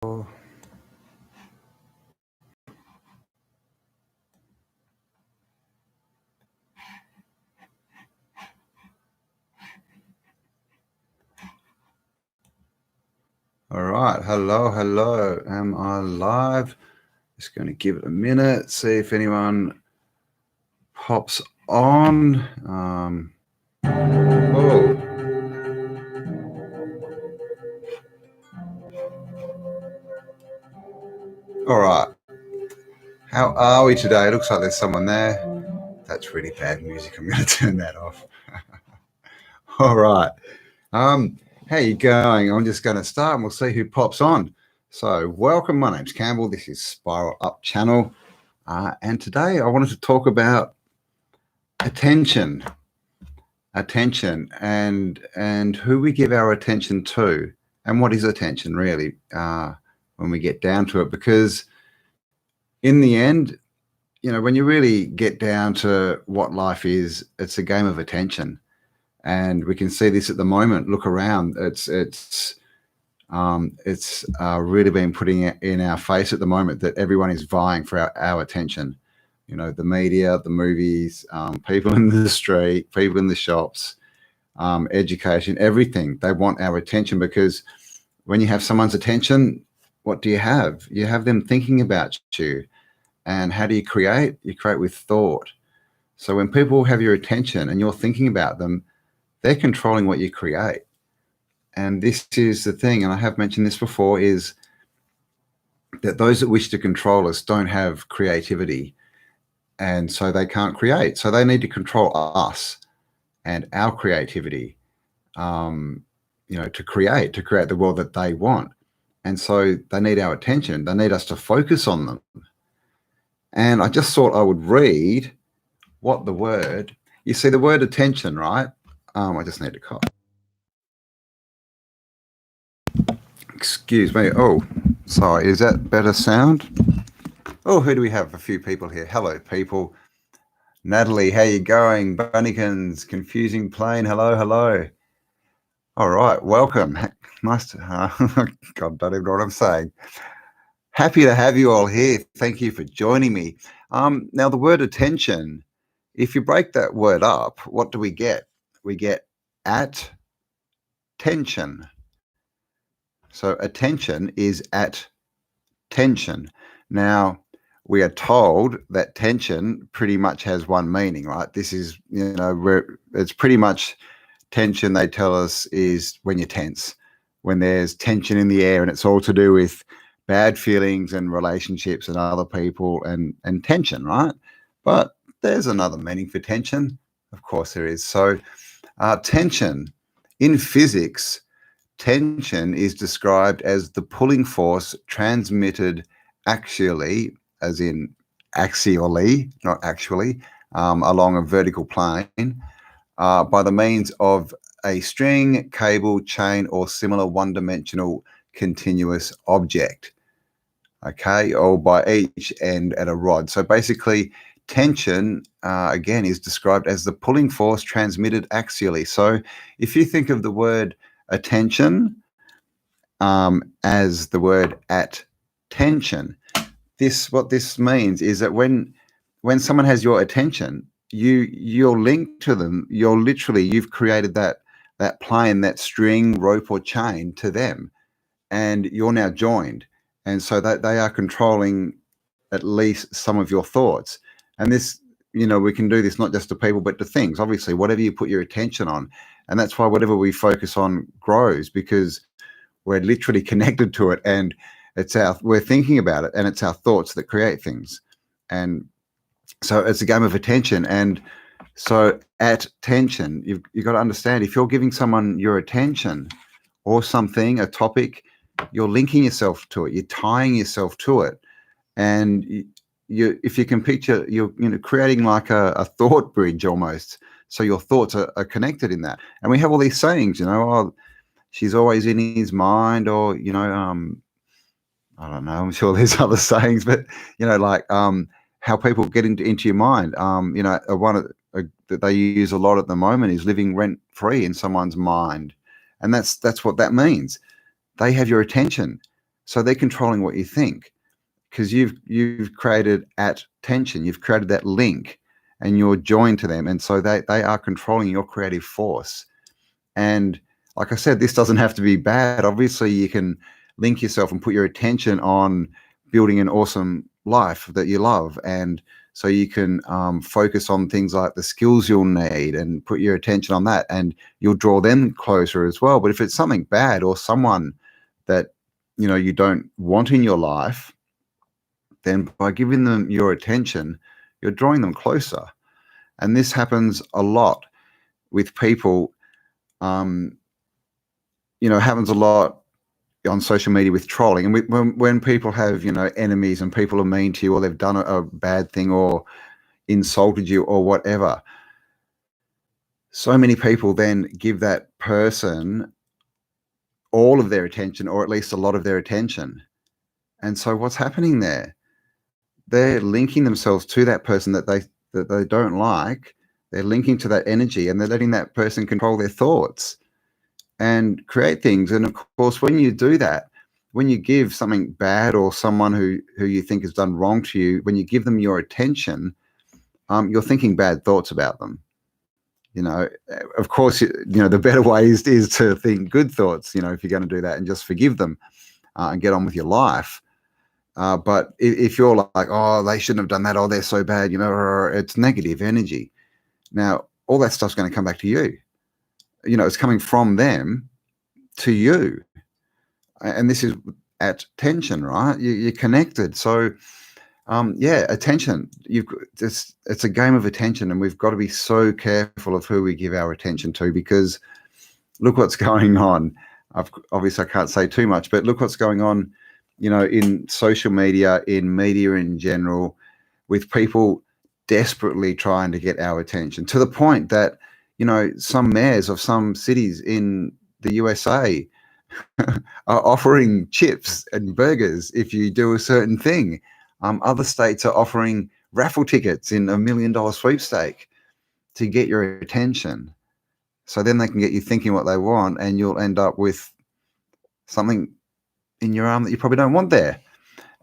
All right, hello. Am I live? Just going to give it a minute, see if anyone pops on. Oh, all right. How are we today? It looks like there's someone there. That's really bad music. I'm going to turn that off. All right. How you going? I'm just going to start and we'll see who pops on. So, welcome. My name's Campbell. This is Spiral Up Channel. And today I wanted to talk about attention and who we give our attention to, and what is attention really when we get down to it. Because in the end, when you really get down to what life is, it's a game of attention. And we can see this at the moment. Look around. It's really been putting it in our face at the moment that everyone is vying for our attention. The media, the movies, people in the street, people in the shops, education, everything. They want our attention, because when you have someone's attention, what do you have? You have them thinking about you. And how do you create? You create with thought. So when people have your attention and you're thinking about them, they're controlling what you create. And this is the thing, and I have mentioned this before, is that those that wish to control us don't have creativity, and so they can't create. So they need to control us and our creativity, to create the world that they want. And so they need our attention. They need us to focus on them. And I just thought I would read what the word, you see the word attention, right? I just need to cough. Excuse me. Oh, sorry. Is that better sound? Oh, who do we have? A few people here. Hello, people. Natalie, how you going? Bunnykins, Confusing Plane. Hello. All right, welcome. Nice to God, don't even know what I'm saying. Happy to have you all here. Thank you for joining me. Now, the word attention, if you break that word up, what do we get? We get at tension. So attention is at tension. Now, we are told that tension pretty much has one meaning, right? This is, it's pretty much tension, they tell us, is when you're tense, when there's tension in the air, and it's all to do with bad feelings and relationships and other people and tension, right? But there's another meaning for tension. Of course there is. So tension in physics, tension is described as the pulling force transmitted axially, as in axially, not actually, along a vertical plane by the means of a string, cable, chain, or similar one-dimensional continuous object, okay, or by each end at a rod. So basically, tension, again, is described as the pulling force transmitted axially. So if you think of the word attention as the word at tension, what this means is that when someone has your attention, you're linked to them. You've created that plane, that string, rope, or chain to them, and you're now joined. And so that they are controlling at least some of your thoughts. And this, we can do this not just to people, but to things. Obviously, whatever you put your attention on. And that's why whatever we focus on grows, because we're literally connected to it, and we're thinking about it, and it's our thoughts that create things. And so it's a game of attention. And so at tension, you've got to understand, if you're giving someone your attention or something, a topic, you're linking yourself to it, you're tying yourself to it. And if you can picture, you're creating like a thought bridge almost. So your thoughts are connected in that. And we have all these sayings, oh, she's always in his mind, or, I don't know, I'm sure there's other sayings, but, like how people get into your mind. One that they use a lot at the moment is living rent-free in someone's mind. And that's what that means. They have your attention. So they're controlling what you think, because you've created attention, you've created that link, and you're joined to them, and so they are controlling your creative force. And like I said, this doesn't have to be bad. Obviously, you can link yourself and put your attention on building an awesome life that you love, and so you can focus on things like the skills you'll need and put your attention on that, and you'll draw them closer as well. But if it's something bad or someone that you don't want in your life, then by giving them your attention, you're drawing them closer. And this happens a lot with people. Happens a lot on social media with trolling. And when people have, enemies and people are mean to you, or they've done a bad thing or insulted you or whatever, so many people then give that person all of their attention, or at least a lot of their attention. And so what's happening there? They're linking themselves to that person that they don't like. They're linking to that energy, and they're letting that person control their thoughts and create things. And of course, when you do that, when you give something bad or someone who you think has done wrong to you, when you give them your attention, you're thinking bad thoughts about them. Of course, the better way is to think good thoughts, if you're going to do that, and just forgive them and get on with your life. But if you're like, oh, they shouldn't have done that, oh, they're so bad, it's negative energy. Now, all that stuff's going to come back to you. It's coming from them to you. And this is attention, right? You're connected. So, attention. It's a game of attention, and we've got to be so careful of who we give our attention to, because look what's going on. Obviously, I can't say too much, but look what's going on, in social media, in media in general, with people desperately trying to get our attention, to the point that some mayors of some cities in the USA are offering chips and burgers if you do a certain thing. Other states are offering raffle tickets in $1 million sweepstake to get your attention. So then they can get you thinking what they want, and you'll end up with something in your arm that you probably don't want there.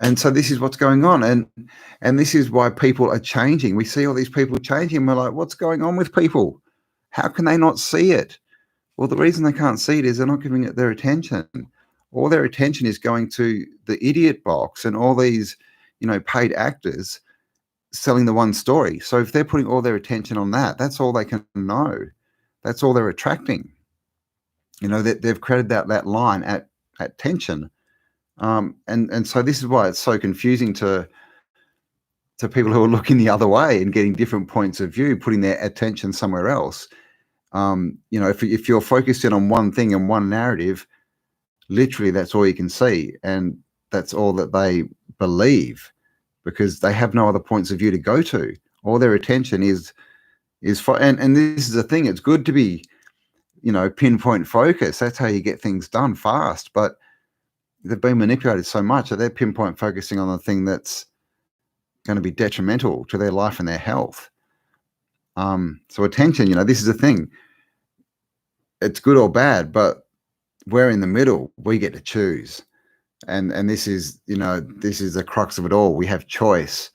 And so this is what's going on. And this is why people are changing. We see all these people changing. We're like, what's going on with people? How can they not see it? Well, the reason they can't see it is they're not giving it their attention. All their attention is going to the idiot box and all these, paid actors selling the one story. So if they're putting all their attention on that, that's all they can know. That's all they're attracting. They've created that line at tension. And so this is why it's so confusing to people who are looking the other way and getting different points of view, putting their attention somewhere else. If you're focused in on one thing and one narrative, literally that's all you can see, and that's all that they believe, because they have no other points of view to go to. All their attention is for, and this is the thing. It's good to be, pinpoint focus. That's how you get things done fast. But they've been manipulated so much that they're pinpoint focusing on the thing that's going to be detrimental to their life and their health. So attention, this is the thing. It's good or bad, but we're in the middle. We get to choose. And this is, this is the crux of it all. We have choice.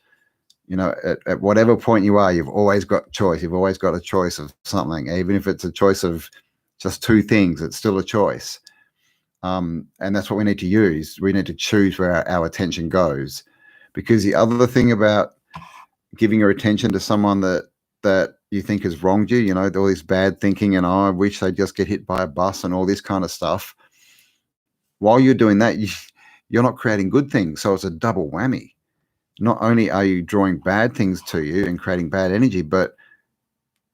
At whatever point you are, you've always got choice. You've always got a choice of something. Even if it's a choice of just two things, it's still a choice. And that's what we need to use. We need to choose where our attention goes. Because the other thing about giving your attention to someone that you think has wronged you, all this bad thinking, and I wish they'd just get hit by a bus and all this kind of stuff. While you're doing that, you're not creating good things. So it's a double whammy. Not only are you drawing bad things to you and creating bad energy, but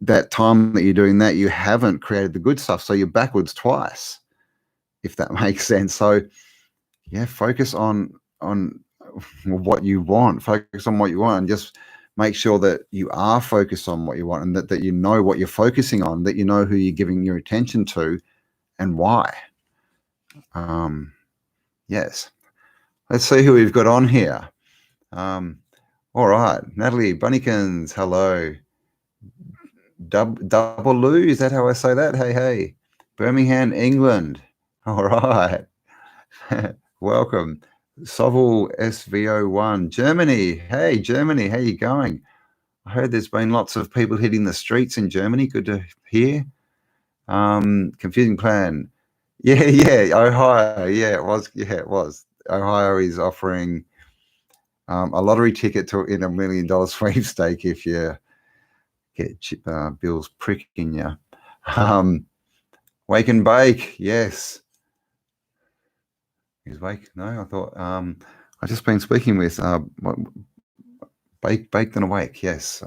that time that you're doing that, you haven't created the good stuff. So you're backwards twice, if that makes sense. So yeah, focus on what you want. Focus on what you want, and just make sure that you are focused on what you want, and that you know what you're focusing on, that you know who you're giving your attention to and why. Yes. Let's see who we've got on here. All right. Natalie Bunnykins, hello. Double Lou, is that how I say that? Hey. Birmingham, England. All right. welcome. Sovel SVO1, Germany. Hey, Germany, how you going? I heard there's been lots of people hitting the streets in Germany. Good to hear. Confusing plan. Yeah, Ohio. Yeah, it was. Yeah, it was. Ohio is offering a lottery ticket to in $1 million sweepstake if you get bills pricking you. Wake and bake. Yes. Is wake? No, I thought I've just been speaking with baked and awake. Yes,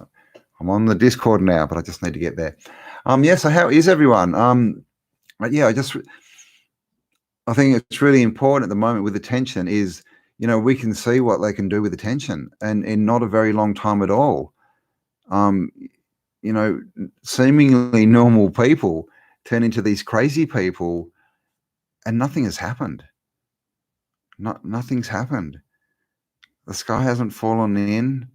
I'm on the Discord now, but I just need to get there. Yes. So how is everyone? Yeah, I think it's really important at the moment with attention is, we can see what they can do with attention and in not a very long time at all. Seemingly normal people turn into these crazy people and nothing has happened. Nothing's happened. The sky hasn't fallen in.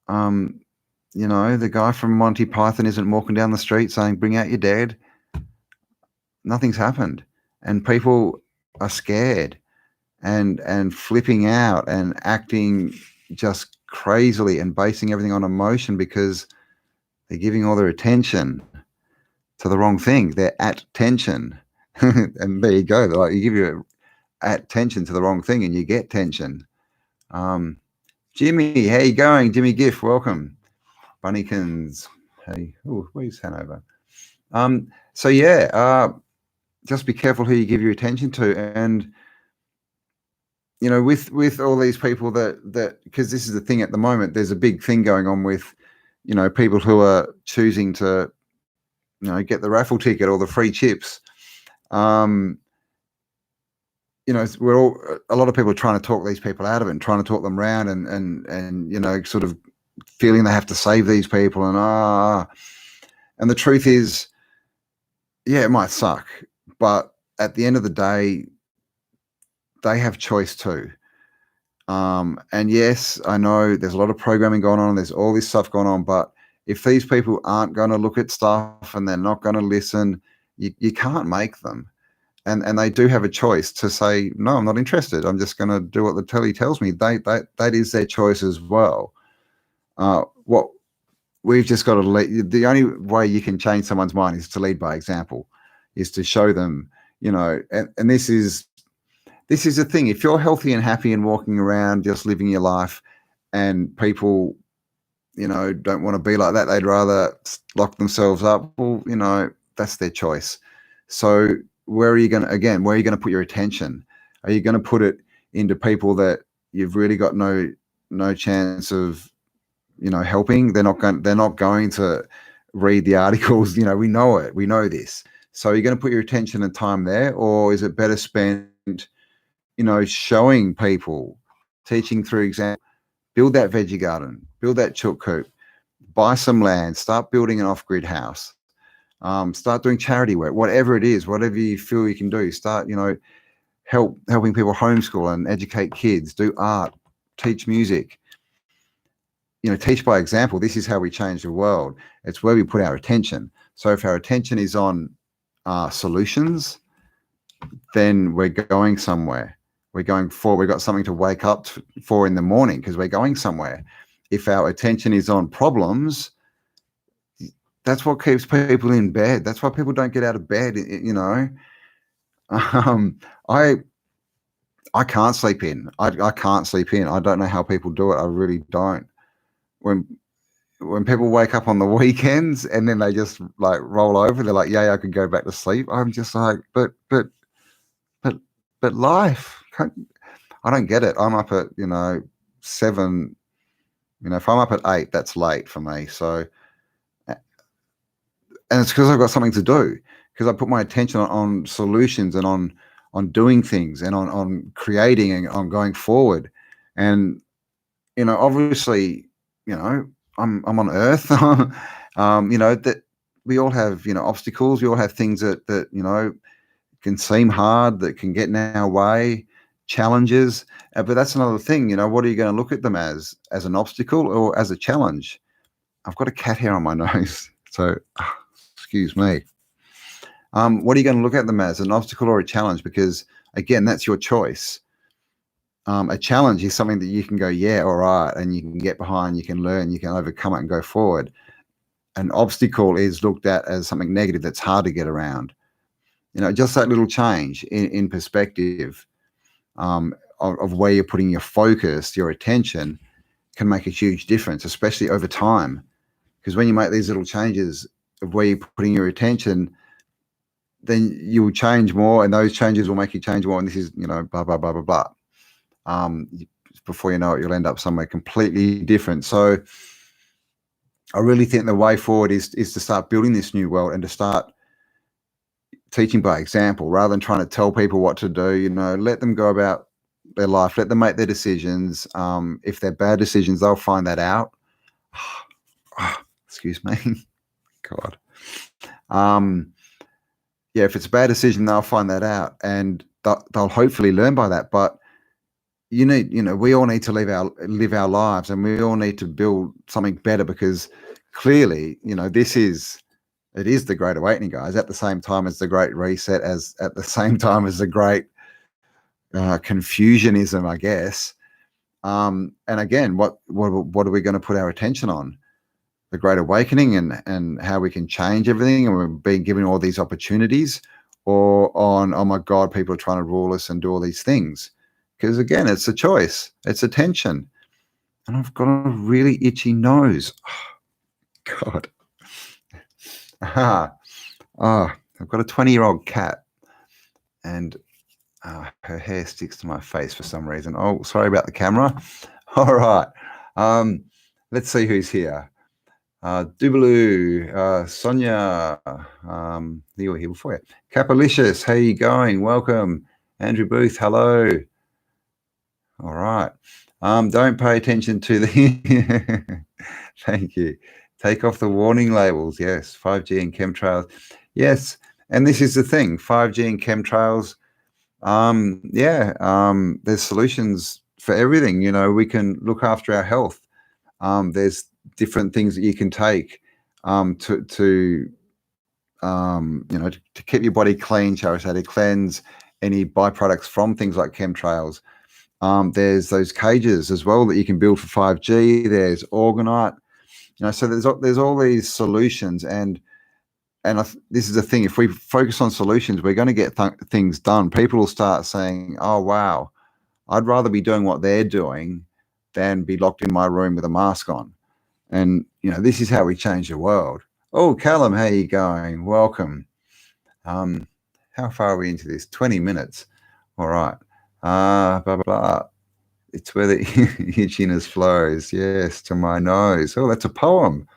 The guy from Monty Python isn't walking down the street saying, "Bring out your dead." Nothing's happened. And people are scared and flipping out and acting just crazily and basing everything on emotion because they're giving all their attention to the wrong thing. They're at tension. And there you go. Like, you give your attention to the wrong thing and you get tension. Jimmy, how you going? Jimmy Giff, welcome. Bunnykins, hey, where's Hanover? So yeah, just be careful who you give your attention to, and with all these people that because this is the thing at the moment. There's a big thing going on with, people who are choosing to, get the raffle ticket or the free chips. We're all, a lot of people are trying to talk these people out of it and trying to talk them around and sort of feeling they have to save these people and the truth is, yeah, it might suck, but at the end of the day, they have choice too. And yes, I know there's a lot of programming going on, there's all this stuff going on, but if these people aren't going to look at stuff and they're not going to listen, you can't make them. And they do have a choice to say, no, I'm not interested. I'm just going to do what the telly tells me. That is their choice as well. What we've just got to the only way you can change someone's mind is to lead by example, is to show them, and this is the thing. If you're healthy and happy and walking around just living your life and people, don't want to be like that, they'd rather lock themselves up, well, that's their choice. So where are you going to put your attention? Are you going to put it into people that you've really got no chance of, helping? They're not going to read the articles. We know it. We know this. So you're going to put your attention and time there, or is it better spent, showing people, teaching through example, build that veggie garden, build that chook coop, buy some land, start building an off-grid house, start doing charity work, whatever it is, whatever you feel you can do, start, helping people homeschool and educate kids, do art, teach music, teach by example. This is how we change the world. It's where we put our attention. So if our attention is on solutions, then we're going somewhere. We're going forward. We've got something to wake up for in the morning because we're going somewhere. If our attention is on problems, that's what keeps people in bed. That's why people don't get out of bed, I can't sleep in. I can't sleep in. I don't know how people do it. I really don't. When people wake up on the weekends and then they just like roll over, they're like, yeah, I could go back to sleep. I'm just like, but life, I don't get it. I'm up at, 7, if I'm up at 8, that's late for me. So, and it's because I've got something to do, because I put my attention on solutions and on doing things and on creating and on going forward. And, obviously, I'm on earth, that we all have, obstacles. We all have things that can seem hard, that can get in our way, challenges. But that's another thing, what are you going to look at them as an obstacle or as a challenge? I've got a cat hair on my nose, so excuse me. What are you going to look at them as, an obstacle or a challenge? Because again, that's your choice. A challenge is something that you can go, yeah, all right, and you can get behind, you can learn, you can overcome it and go forward. An obstacle is looked at as something negative that's hard to get around. Just that little change in perspective of where you're putting your focus, your attention, can make a huge difference, especially over time. Because when you make these little changes of where you're putting your attention, then you will change more, and those changes will make you change more. And this is, blah, blah, blah, blah, blah. Before you know it, you'll end up somewhere completely different. So I really think the way forward is to start building this new world and to start teaching by example rather than trying to tell people what to do. Let them go about their life, let them make their decisions. If they're bad decisions, they'll find that out. Excuse me. God. Yeah, if it's a bad decision, they'll find that out, and they'll hopefully learn by that. But we all need to live our lives, and we all need to build something better, because clearly, it is the Great Awakening, guys, at the same time as the Great Reset, at the same time as the Great Confusionism, I guess. And again, what are we going to put our attention on? The Great Awakening and how we can change everything, and we're being given all these opportunities, or on, oh my God, people are trying to rule us and do all these things. Because again, it's a choice, it's attention. And I've got a really itchy nose. Oh, God. I've got a 20-year-old cat, and her hair sticks to my face for some reason. Oh, sorry about the camera. All right. Let's see who's here. Dubaloo, Sonia, you were here before you. Capalicious, how you going? Welcome. Andrew Booth, hello. All right. Don't pay attention to the... Thank you. Take off the warning labels. Yes. 5G and chemtrails. Yes. And this is the thing. 5G and chemtrails. There's solutions for everything. We can look after our health. There's different things that you can take to keep your body clean, shall we say, to cleanse any byproducts from things like chemtrails. There's those cages as well that you can build for 5G. There's orgonite. So there's all these solutions, and this is the thing. If we focus on solutions, we're going to get things done. People will start saying, "Oh wow, I'd rather be doing what they're doing than be locked in my room with a mask on." And this is how we change the world. Oh, Callum, how you going? Welcome. How far are we into this? 20 minutes. All right. Blah, blah, blah. It's where the itchiness flows. Yes, to my nose. Oh, that's a poem.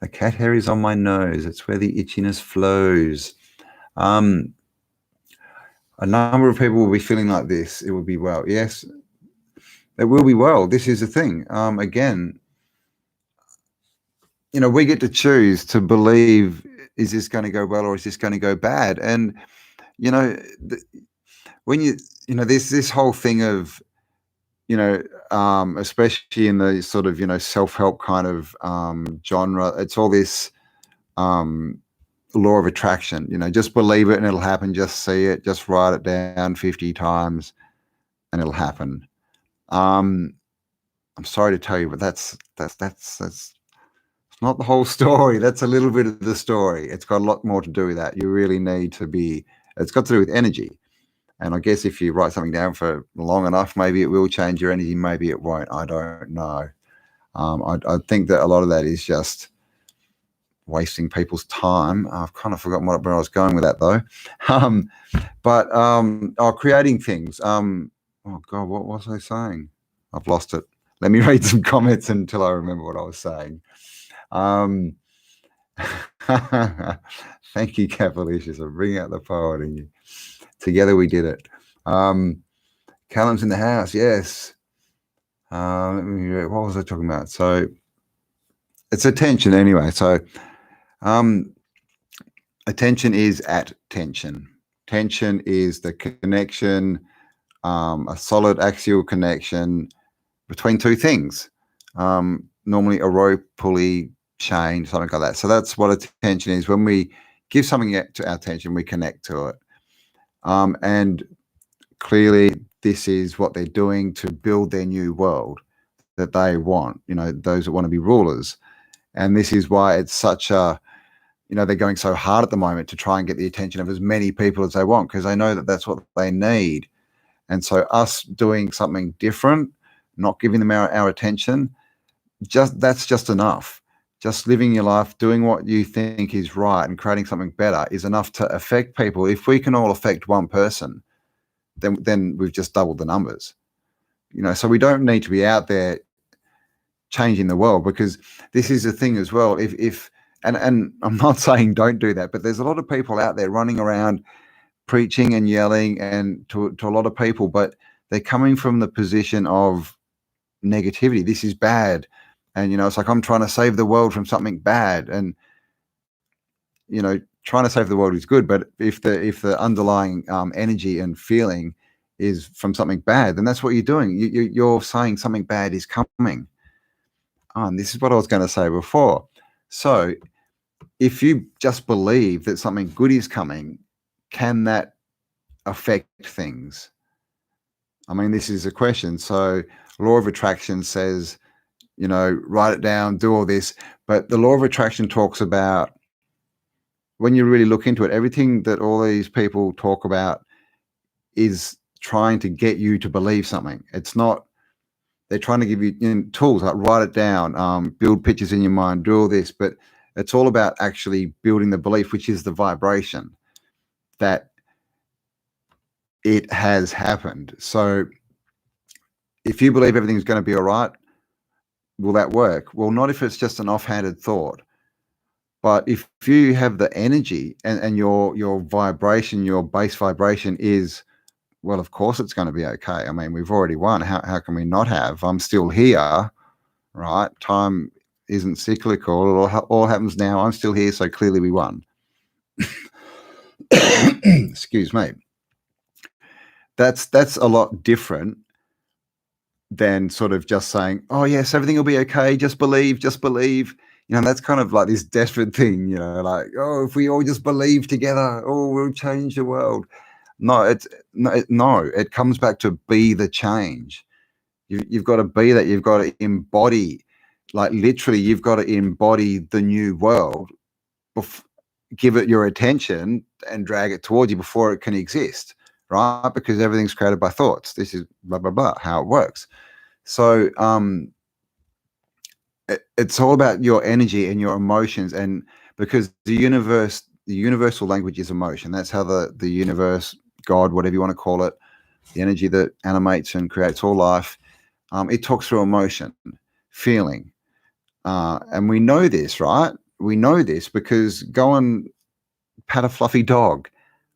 The cat hair is on my nose. It's where the itchiness flows. A number of people will be feeling like this. It will be well. Yes, it will be well. This is the thing. Again, we get to choose to believe, is this going to go well or is this going to go bad? And, when there's this whole thing of, especially in the sort of, self-help kind of genre, it's all this law of attraction, just believe it and it'll happen. Just see it, just write it down 50 times and it'll happen. I'm sorry to tell you, but that's not the whole story. That's a little bit of the story. It's got a lot more to do with that. You really need to it's got to do with energy. And I guess if you write something down for long enough, maybe it will change your energy. Maybe it won't. I don't know. I think that a lot of that is just wasting people's time. I've kind of forgotten where I was going with that though. Creating things. Oh God, what was I saying? I've lost it. Let me read some comments until I remember what I was saying. Thank you, Capalicious. I'm bringing out the poet in you. Together we did it. Callum's in the house. Yes. What was I talking about? So it's attention anyway. So attention is at tension. Tension is the connection, a solid axial connection between two things. Normally a rope, pulley, chain, something like that. So that's what attention is. When we give something to our attention, we connect to it. And clearly this is what they're doing to build their new world that they want, those that want to be rulers. And this is why it's such a, they're going so hard at the moment to try and get the attention of as many people as they want, because they know that that's what they need. And so us doing something different, not giving them our attention, that's just enough. Just living your life, doing what you think is right and creating something better is enough to affect people. If we can all affect one person, then we've just doubled the numbers. So we don't need to be out there changing the world, because this is the thing as well. And I'm not saying don't do that, but there's a lot of people out there running around preaching and yelling and to a lot of people, but they're coming from the position of negativity. This is bad. And, it's like, I'm trying to save the world from something bad. And, trying to save the world is good. But if the underlying energy and feeling is from something bad, then that's what you're doing. You're saying something bad is coming. And this is what I was going to say before. So if you just believe that something good is coming, can that affect things? I mean, this is a question. So law of attraction says, write it down, do all this. But the law of attraction talks about, when you really look into it, everything that all these people talk about is trying to get you to believe something. It's not, they're trying to give you tools like write it down, build pictures in your mind, do all this. But it's all about actually building the belief, which is the vibration that it has happened. So if you believe everything's going to be all right, will that work? Well, not if it's just an offhanded thought. But if you have the energy and your vibration, your base vibration is, well, of course it's going to be okay. I mean, we've already won. How can we not have? I'm still here, right? Time isn't cyclical. It all happens now. I'm still here, so clearly we won. Excuse me. That's a lot different than sort of just saying, oh, yes, everything will be okay. Just believe, just believe. That's kind of like this desperate thing, like, oh, if we all just believe together, oh, we'll change the world. No, it comes back to be the change. You've got to be that. You've got to embody, like literally, you've got to embody the new world, give it your attention and drag it towards you before it can exist, right? Because everything's created by thoughts. This is blah, blah, blah, how it works. So, it's all about your energy and your emotions, and because the universal language is emotion. That's how the universe, God, whatever you want to call it, the energy that animates and creates all life, it talks through emotion, feeling, and we know this, right? We know this because go and pat a fluffy dog.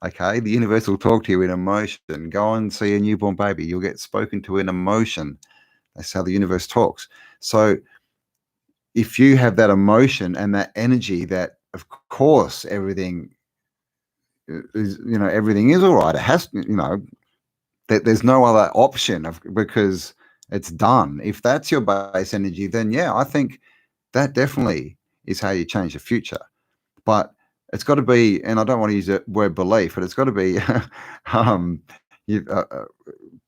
Okay, the universe will talk to you in emotion. Go and see a newborn baby. You'll get spoken to in emotion. That's how the universe talks. So if you have that emotion and that energy, that of course everything is, everything is all right. It has, there's no other option because it's done. If that's your base energy, then yeah, I think that definitely is how you change the future. But it's got to be, and I don't want to use the word belief, but it's got to be,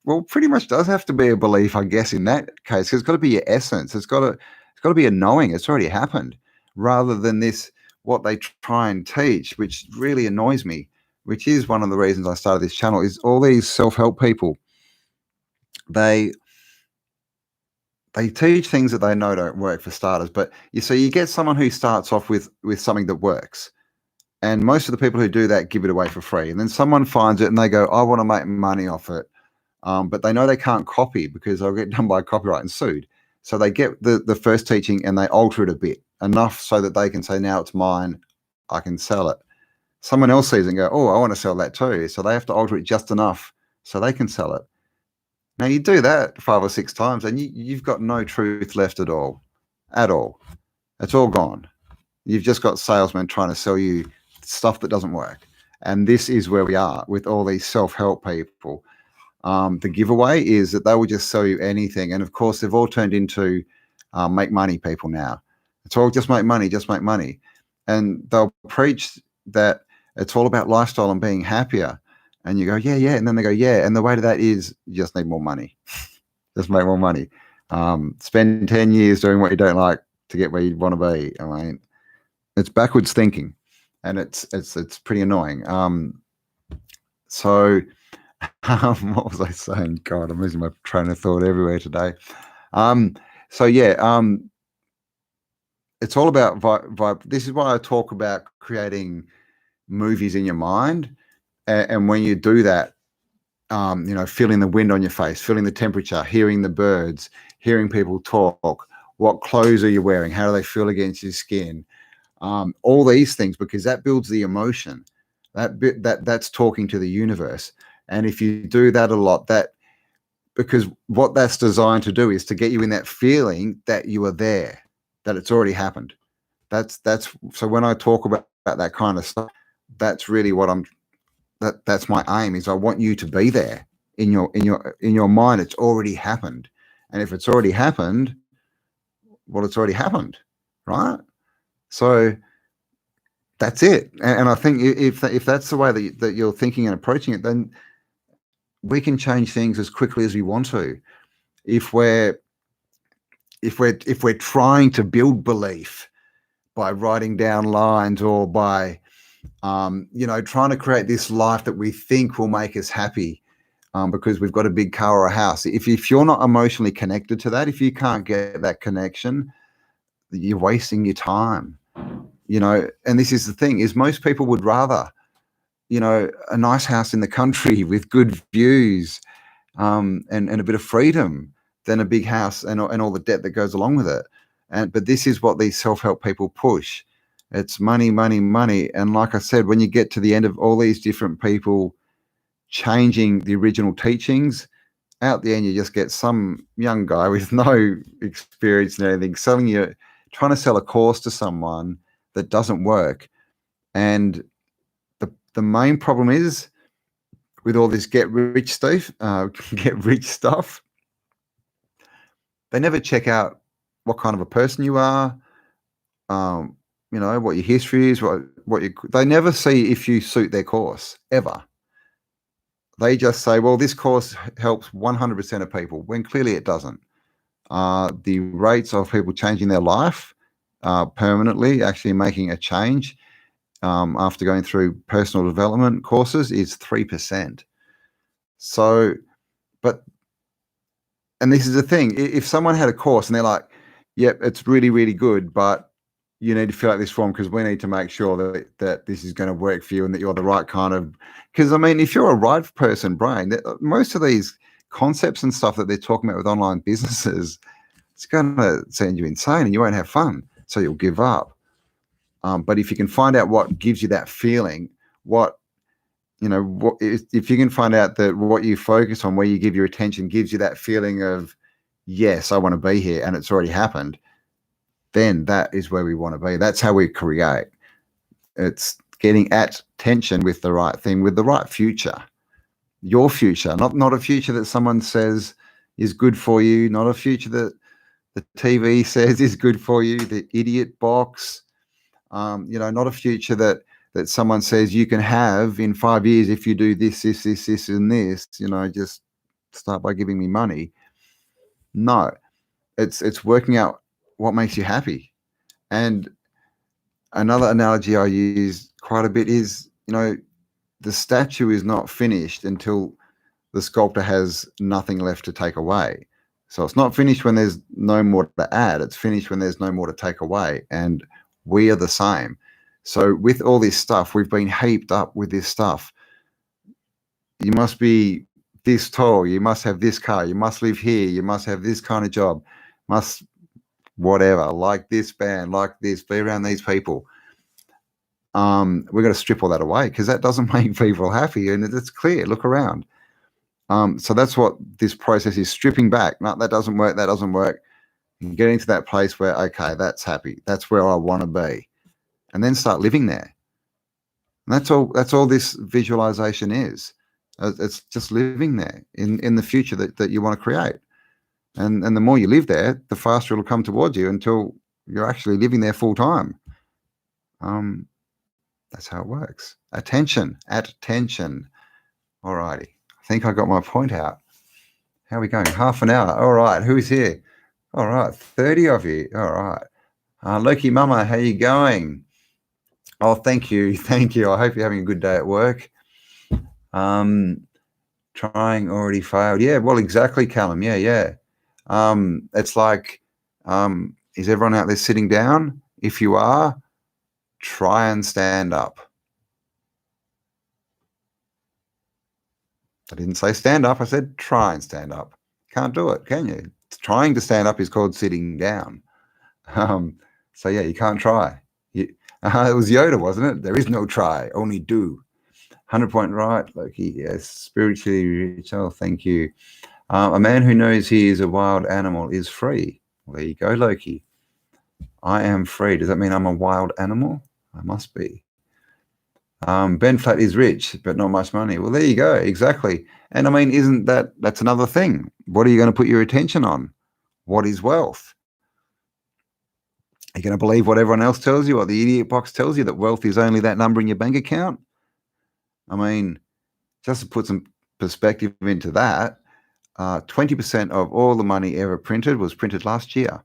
well, pretty much does have to be a belief, I guess, in that case, because it's got to be your essence. It's got to be a knowing. It's already happened, rather than this, what they try and teach, which really annoys me, which is one of the reasons I started this channel, is all these self-help people. They teach things that they know don't work, for starters. But you get someone who starts off with something that works. And most of the people who do that give it away for free. And then someone finds it and they go, I want to make money off it. But they know they can't copy because they'll get done by copyright and sued. So they get the first teaching and they alter it a bit, enough so that they can say, now it's mine, I can sell it. Someone else sees it and go, oh, I want to sell that too. So they have to alter it just enough so they can sell it. Now you do that 5 or 6 times and you've got no truth left at all. It's all gone. You've just got salesmen trying to sell you stuff that doesn't work. And this is where we are with all these self-help people. The giveaway is that they will just sell you anything. And of course, they've all turned into make money people now. It's all just make money, just make money. And they'll preach that it's all about lifestyle and being happier. And you go, yeah, yeah. And then they go, yeah. And the way to that is you just need more money. Just make more money. Spend 10 years doing what you don't like to get where you want to be. I mean, it's backwards thinking, and it's pretty annoying. So what was I saying? God, I'm losing my train of thought everywhere today. So yeah, it's all about vibe. This is why I talk about creating movies in your mind, and when you do that, feeling the wind on your face, feeling the temperature, hearing the birds, hearing people talk. What clothes are you wearing? How do they feel against your skin? All these things, because that builds the emotion. That's talking to the universe. And if you do that a lot, because what that's designed to do is to get you in that feeling that you are there, that it's already happened. That's so when I talk about that kind of stuff, that's really what that's my aim is I want you to be there in your mind. It's already happened. And if it's already happened, well, it's already happened, right? So that's it. And I think if that's the way that you're thinking and approaching it, then we can change things as quickly as we want to. If we're trying to build belief by writing down lines or by trying to create this life that we think will make us happy, because we've got a big car or a house. If you're not emotionally connected to that, if you can't get that connection, you're wasting your time. And this is the thing, is most people would rather, a nice house in the country with good views, and a bit of freedom than a big house and all the debt that goes along with it. But this is what these self-help people push. It's money, money, money. And like I said, when you get to the end of all these different people changing the original teachings, out the end you just get some young guy with no experience in anything trying to sell a course to someone that doesn't work. And the main problem is with all this get rich stuff, they never check out what kind of a person you are, what your history is, they never see if you suit their course ever. They just say, well, this course helps 100% of people, when clearly it doesn't. The rates of people changing their life permanently, actually making a change after going through personal development courses, is 3%. So, and this is the thing, if someone had a course and they're like, yep, it's really, really good, but you need to fill out this form because we need to make sure that this is going to work for you and that you're the right kind of, because I mean, if you're a right person brain, most of these concepts and stuff that they're talking about with online businesses, it's going to send you insane and you won't have fun. So you'll give up. But if you can find out what gives you that feeling, if you can find out that what you focus on, where you give your attention, gives you that feeling of, yes, I want to be here, and it's already happened, then that is where we want to be. That's how we create. It's getting at tension with the right thing, with the right future. Your future, not a future that someone says is good for you, not a future that the TV says is good for you, the idiot box, not a future that someone says you can have in 5 years if you do this, and this, just start by giving me money. No, it's working out what makes you happy. And another analogy I use quite a bit is, the statue is not finished until the sculptor has nothing left to take away. So it's not finished when there's no more to add. It's finished when there's no more to take away. And we are the same. So with all this stuff, we've been heaped up with this stuff. You must be this tall. You must have this car. You must live here. You must have this kind of job. Must whatever, like this band, like this, be around these people. We're going to strip all that away because that doesn't make people happy. And it's clear. Look around. So that's what this process is, stripping back. No, that doesn't work. That doesn't work. And getting to that place where, okay, that's happy. That's where I want to be. And then start living there. And that's all this visualization is. It's just living there in the future that you want to create. And the more you live there, the faster it'll come towards you until you're actually living there full time. That's how it works. At tension. All righty. I think I got my point out. How are we going? Half an hour. All right. Who's here? All right. 30 of you. All right. Loki Mama, how you going? Oh, thank you. Thank you. I hope you're having a good day at work. Trying already failed. Yeah, well, exactly, Callum. Yeah. It's like, is everyone out there sitting down? If you are, try and stand up. I didn't say stand up. I said try and stand up. Can't do it, can you? Trying to stand up is called sitting down. So yeah, you can't try. It was Yoda, wasn't it? There is no try, only do. 100-point right, Loki. Yes, spiritually rich. Oh, thank you. A man who knows he is a wild animal is free. Well, there you go, Loki. I am free. Does that mean I'm a wild animal? I must be. Ben Flat is rich, but not much money. Well, there you go. Exactly. And I mean, that's another thing. What are you going to put your attention on? What is wealth? Are you going to believe what everyone else tells you, what the idiot box tells you, that wealth is only that number in your bank account? I mean, just to put some perspective into that, 20% of all the money ever printed was printed last year.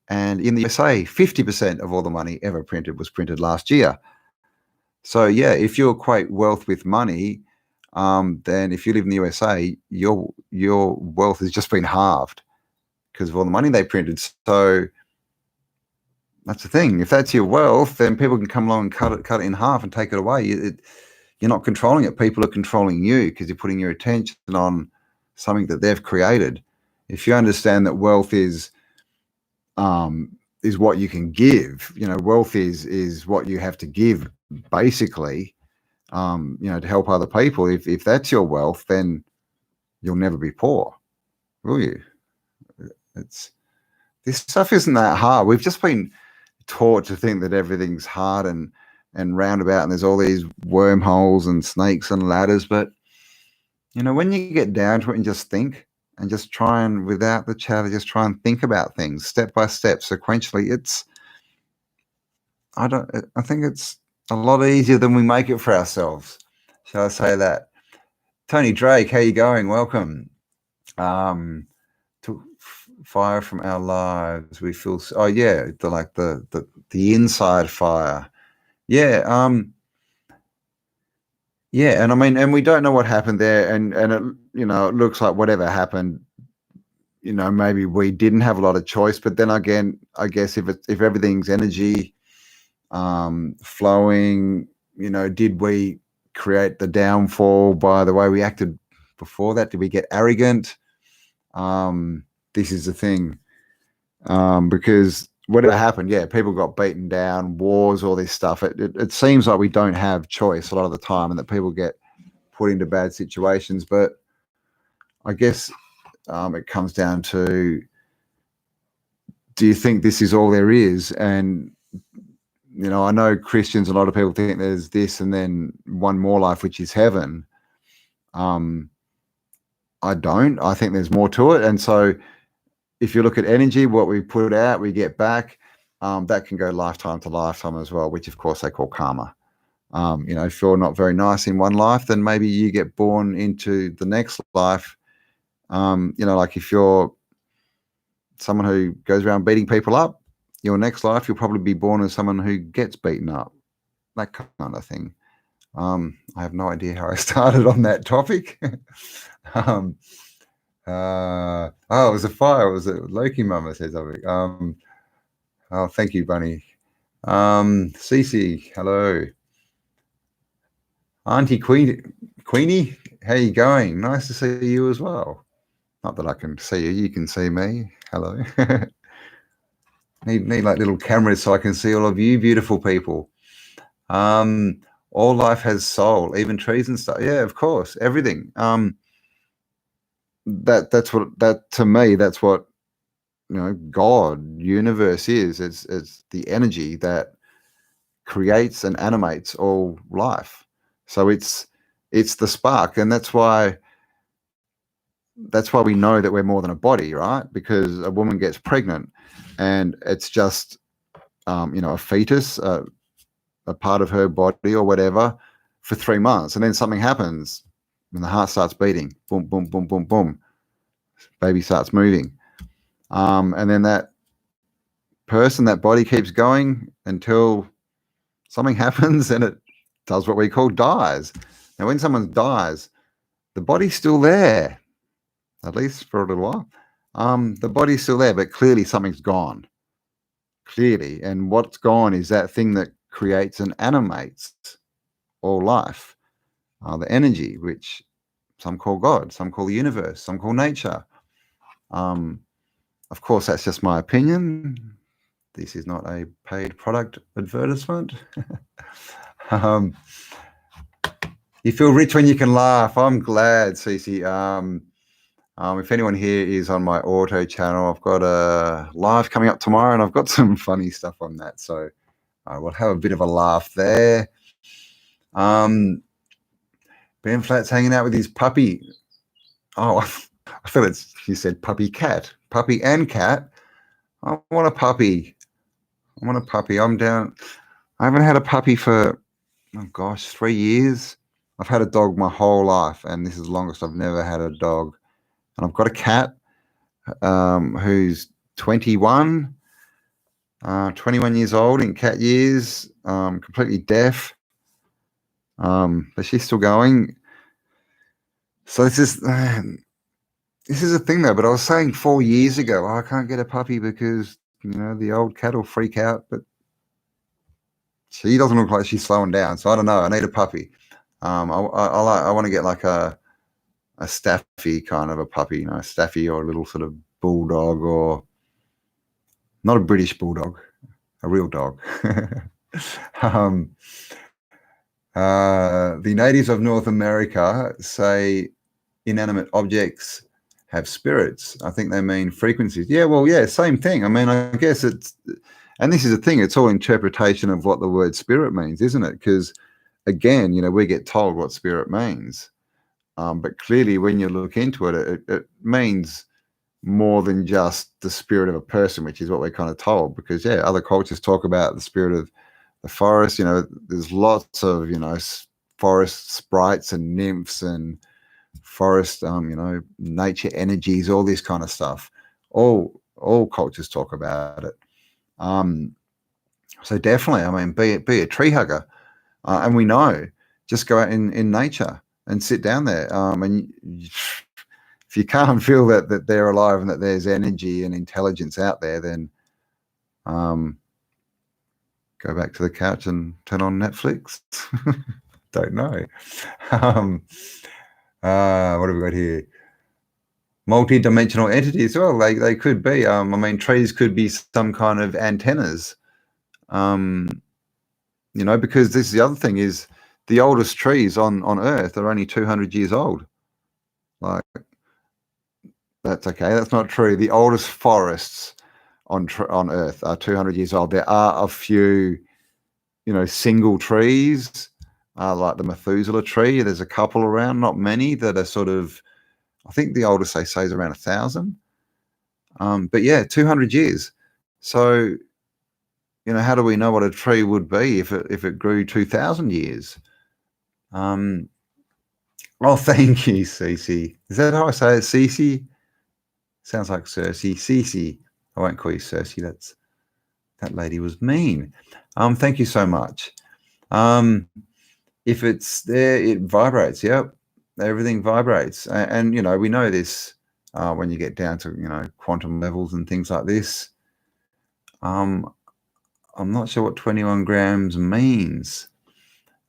And in the USA, 50% of all the money ever printed was printed last year. So yeah, if you equate wealth with money, then if you live in the USA, your wealth has just been halved because of all the money they printed. So that's the thing. If that's your wealth, then people can come along and cut it in half and take it away. You're not controlling it. People are controlling you because you're putting your attention on something that they've created. If you understand that wealth is what you can give, wealth is what you have to give, basically, to help other people. If that's your wealth, then you'll never be poor, will you? This stuff isn't that hard. We've just been taught to think that everything's hard and roundabout, and there's all these wormholes and snakes and ladders. But when you get down to it and just think and just try and, without the chatter, just try and think about things step by step, sequentially, I think it's a lot easier than we make it for ourselves. Shall I say that? Tony Drake, how you going? Welcome. To fire from our lives, we feel. Oh yeah, the inside fire. Yeah. Yeah, and I mean, and we don't know what happened there, and it it looks like whatever happened, maybe we didn't have a lot of choice. But then again, I guess if everything's energy, flowing, did we create the downfall by the way we acted before that? Did we get arrogant? This is the thing, because whatever happened, yeah, people got beaten down, wars, all this stuff. It seems like we don't have choice a lot of the time, and that people get put into bad situations. But I guess it comes down to, do you think this is all there is? And I know Christians, a lot of people think there's this and then one more life, which is heaven. I don't. I think there's more to it. And so if you look at energy, what we put out, we get back. That can go lifetime to lifetime as well, which of course they call karma. If you're not very nice in one life, then maybe you get born into the next life. Like if you're someone who goes around beating people up, your next life, you'll probably be born as someone who gets beaten up, that kind of thing. I have no idea how I started on that topic. It was a fire. Was it Loki Mama said something? Oh, thank you, Bunny. Cece, hello. Auntie Queenie, how you going? Nice to see you as well. Not that I can see you, you can see me. Hello. need like little cameras so I can see all of you beautiful people. All life has soul, even trees and stuff. Yeah, of course, everything. That's what to me, that's what God, universe is. It's the energy that creates and animates all life. So it's the spark, and that's why we know that we're more than a body, right? Because a woman gets pregnant and it's just a fetus, a part of her body or whatever, for 3 months, and then something happens, when the heart starts beating, boom, boom, boom, boom, boom, baby starts moving. And then that person, that body keeps going until something happens and it does what we call dies. Now, when someone dies, the body's still there, at least for a little while. The body's still there, but clearly something's gone. Clearly. And what's gone is that thing that creates and animates all life, the energy, which some call God, some call the universe, some call nature. Of course, that's just my opinion. This is not a paid product advertisement. You feel rich when you can laugh. I'm glad, Cece. If anyone here is on my auto channel, I've got a live coming up tomorrow, and I've got some funny stuff on that. So we'll have a bit of a laugh there. Ben Flat's hanging out with his puppy. Oh, I feel he said puppy cat. Puppy and cat. I want a puppy. I'm down. I haven't had a puppy for, 3 years. I've had a dog my whole life, and this is the longest I've never had a dog. And I've got a cat who's 21 years old in cat years, completely deaf, but she's still going. So this is a thing, though. But I was saying 4 years ago, I can't get a puppy because the old cat will freak out, but she doesn't look like she's slowing down. So I don't know. I need a puppy. I want to get like a staffy kind of a puppy, a staffy or a little sort of bulldog, or not a British bulldog, a real dog. The natives of North America say inanimate objects have spirits. I think they mean frequencies. Yeah, well, yeah, same thing. I mean, I guess and this is the thing, it's all interpretation of what the word spirit means, isn't it? Because again, we get told what spirit means. But clearly when you look into it, it means more than just the spirit of a person, which is what we're kind of told. Because, yeah, other cultures talk about the spirit of the forest. There's lots of, forest sprites and nymphs and forest, nature energies, all this kind of stuff. All cultures talk about it. So definitely, I mean, be a tree hugger. And we know, just go out in nature and sit down there. And if you can't feel that they're alive and that there's energy and intelligence out there, then go back to the couch and turn on Netflix. Don't know. What have we got here? Multi-dimensional entities. Well, they could be. I mean, trees could be some kind of antennas. Because this is the other thing, is the oldest trees on Earth are only 200 years old. Like, that's okay. That's not true. The oldest forests on Earth are 200 years old. There are a few, single trees, like the Methuselah tree. There's a couple around, not many, that are sort of, I think the oldest they say is around 1,000. But yeah, 200 years. So, how do we know what a tree would be if it grew 2,000 years? Oh, thank you, Cece. Is that how I say it, Cece? Sounds like Cersei. Cece. I won't call you Cersei. That lady was mean. Thank you so much. If it's there, it vibrates. Yep, everything vibrates, and we know this when you get down to quantum levels and things like this. I'm not sure what 21 grams means.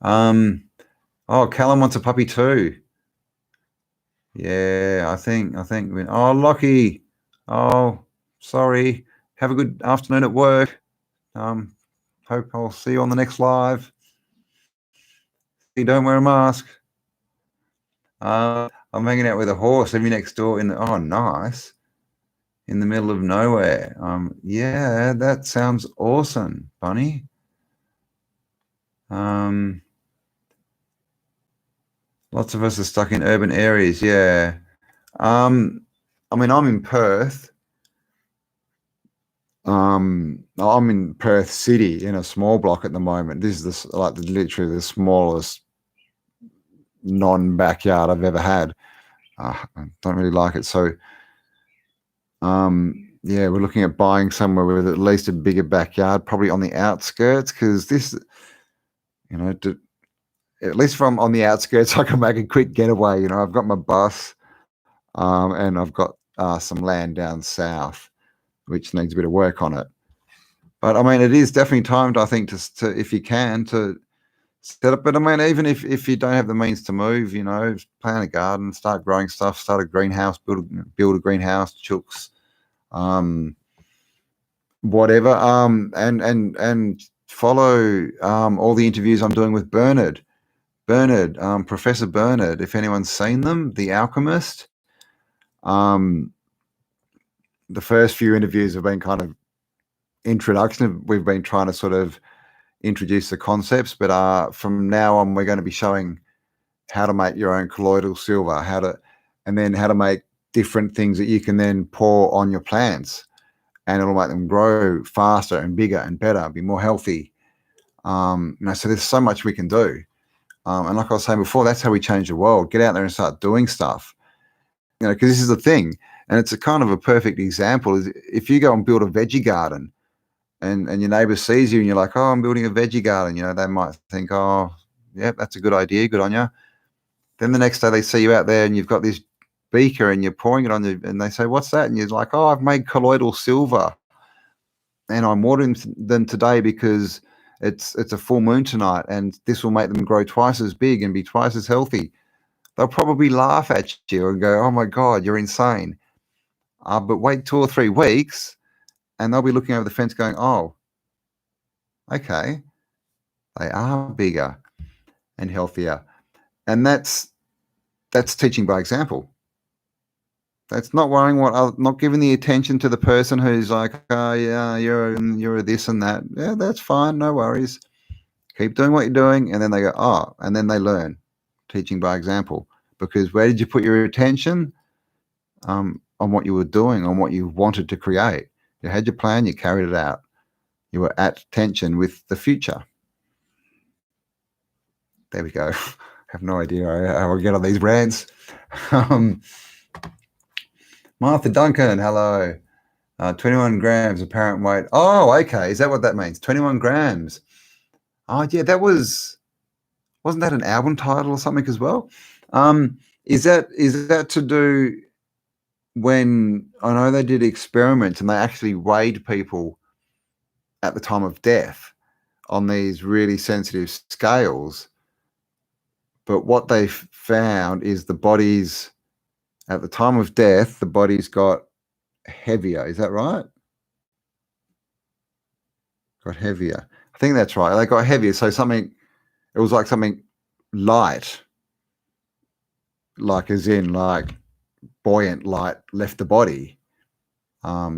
Oh, Callum wants a puppy too. Yeah, I think. Oh, Lockie. Oh, sorry. Have a good afternoon at work. Hope I'll see you on the next live. You don't wear a mask. I'm hanging out with a horse. Living next door oh, nice. In the middle of nowhere. Yeah, that sounds awesome, Bunny. Lots of us are stuck in urban areas. Yeah. I mean, I'm in Perth. I'm in Perth City in a small block at the moment. This is literally the smallest non-backyard I've ever had. I don't really like it. So, yeah, we're looking at buying somewhere with at least a bigger backyard, probably on the outskirts, because this, at least from on the outskirts, I can make a quick getaway. I've got my bus, and I've got some land down south, which needs a bit of work on it. But I mean, it is definitely timed, I think, to if you can, to set up. But I mean, even if you don't have the means to move, plant a garden, start growing stuff, start a greenhouse, build a greenhouse, chooks, whatever. And follow all the interviews I'm doing with Bernard, Professor Bernard. If anyone's seen them, The Alchemist. The first few interviews have been kind of introduction. We've been trying to sort of introduce the concepts, but from now on, we're going to be showing how to make your own colloidal silver, how to make different things that you can then pour on your plants, and it'll make them grow faster and bigger and better, be more healthy. So there's so much we can do. And like I was saying before, that's how we change the world. Get out there and start doing stuff. Because this is the thing, and it's a kind of a perfect example. Is if you go and build a veggie garden, and your neighbor sees you and you're like, oh, I'm building a veggie garden, they might think, oh, yeah, that's a good idea, good on you. Then the next day they see you out there and you've got this beaker and you're pouring it on you, and they say, what's that? And you're like, oh, I've made colloidal silver and I'm watering them today because it's a full moon tonight, and this will make them grow twice as big and be twice as healthy. They'll probably laugh at you and go, oh my God, you're insane. But wait 2 or 3 weeks, and they'll be looking over the fence going, oh, okay, they are bigger and healthier. And that's teaching by example. That's not worrying not giving the attention to the person who's like, oh, yeah, you're this and that. Yeah, that's fine, no worries. Keep doing what you're doing. And then they go, oh, and then they learn. Teaching by example. Because where did you put your attention? On what you were doing, on what you wanted to create. You had your plan, you carried it out. You were at tension with the future. There we go. I have no idea how I get on these rants. Martha Duncan, hello. 21 grams apparent weight. Oh, okay. Is that what that means? 21 grams. Oh, yeah, wasn't that an album title or something as well? Is that to do when I know they did experiments and they actually weighed people at the time of death on these really sensitive scales, but what they found is the bodies at the time of death, the bodies got heavier. Is that right? Got heavier. I think that's right. They got heavier. So it was like something light, like as in like buoyant light left the body. I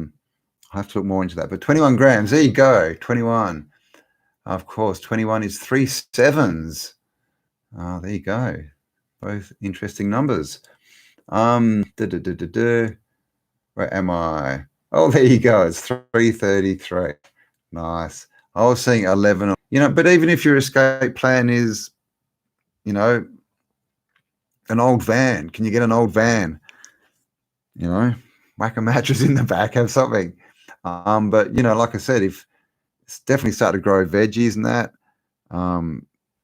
have to look more into that. But 21 grams, there you go, 21. Of course, 21 is 3 sevens. There you go. Both interesting numbers. Where am I? Oh, there you go. It's 333. Nice. I was seeing 11. But even if your escape plan is, an old van, can you get an old van? Whack a mattress in the back, have something. But like I said, if it's definitely start to grow veggies and that,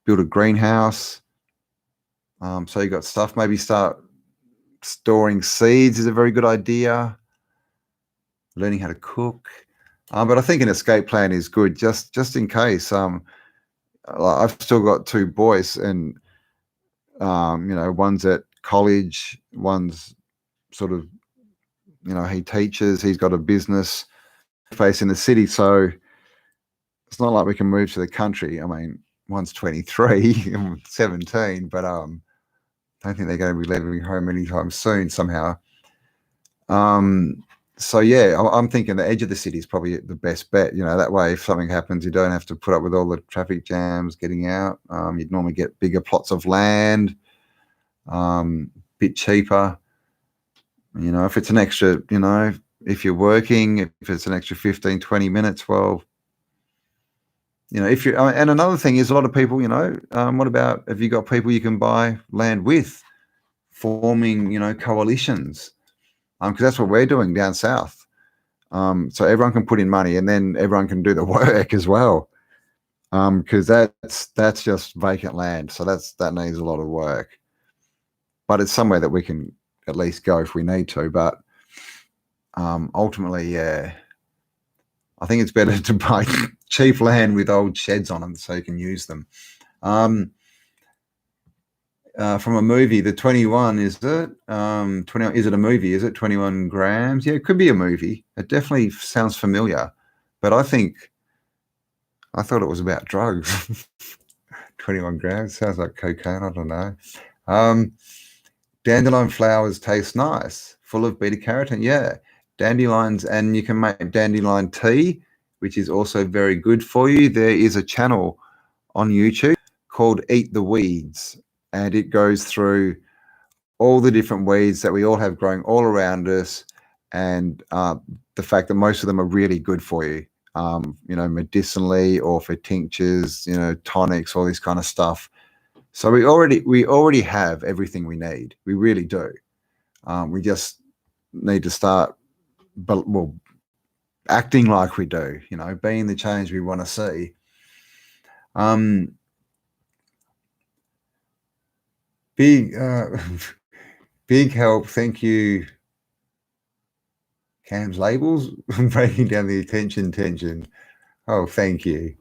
build a greenhouse. So you got stuff. Maybe start storing seeds is a very good idea. Learning how to cook. But I think an escape plan is good just in case. I've still got 2 boys, and one's at college, one's sort of, he teaches, he's got a business face in the city, so it's not like we can move to the country. I mean, one's 23 and 17, but I don't think they're going to be leaving home anytime soon somehow. So yeah, I'm thinking the edge of the city is probably the best bet. That way, if something happens, you don't have to put up with all the traffic jams getting out. You'd normally get bigger plots of land, bit cheaper. If it's an extra, if you're working, if it's an extra 15, 20 minutes, well, if you and another thing is a lot of people, what about have you got people you can buy land with, forming, coalitions? Because that's what we're doing down south. So everyone can put in money, and then everyone can do the work as well. Because that's just vacant land, so that needs a lot of work. But it's somewhere that we can at least go if we need to. But ultimately, yeah, I think it's better to buy cheap land with old sheds on them so you can use them. From a movie, the 21, is it? 21, is it a movie? Is it 21 grams? Yeah, it could be a movie. It definitely sounds familiar, but I thought it was about drugs. 21 grams sounds like cocaine. I don't know. Dandelion flowers taste nice, full of beta carotene. Yeah, dandelions, and you can make dandelion tea, which is also very good for you. There is a channel on YouTube called Eat the Weeds, and it goes through all the different weeds that we all have growing all around us, and the fact that most of them are really good for you, medicinally or for tinctures, tonics, all this kind of stuff. So we already have everything we need. We really do. We just need to start, acting like we do. Being the change we want to see. Big help. Thank you, Cam's labels, breaking down the tension. Oh, thank you.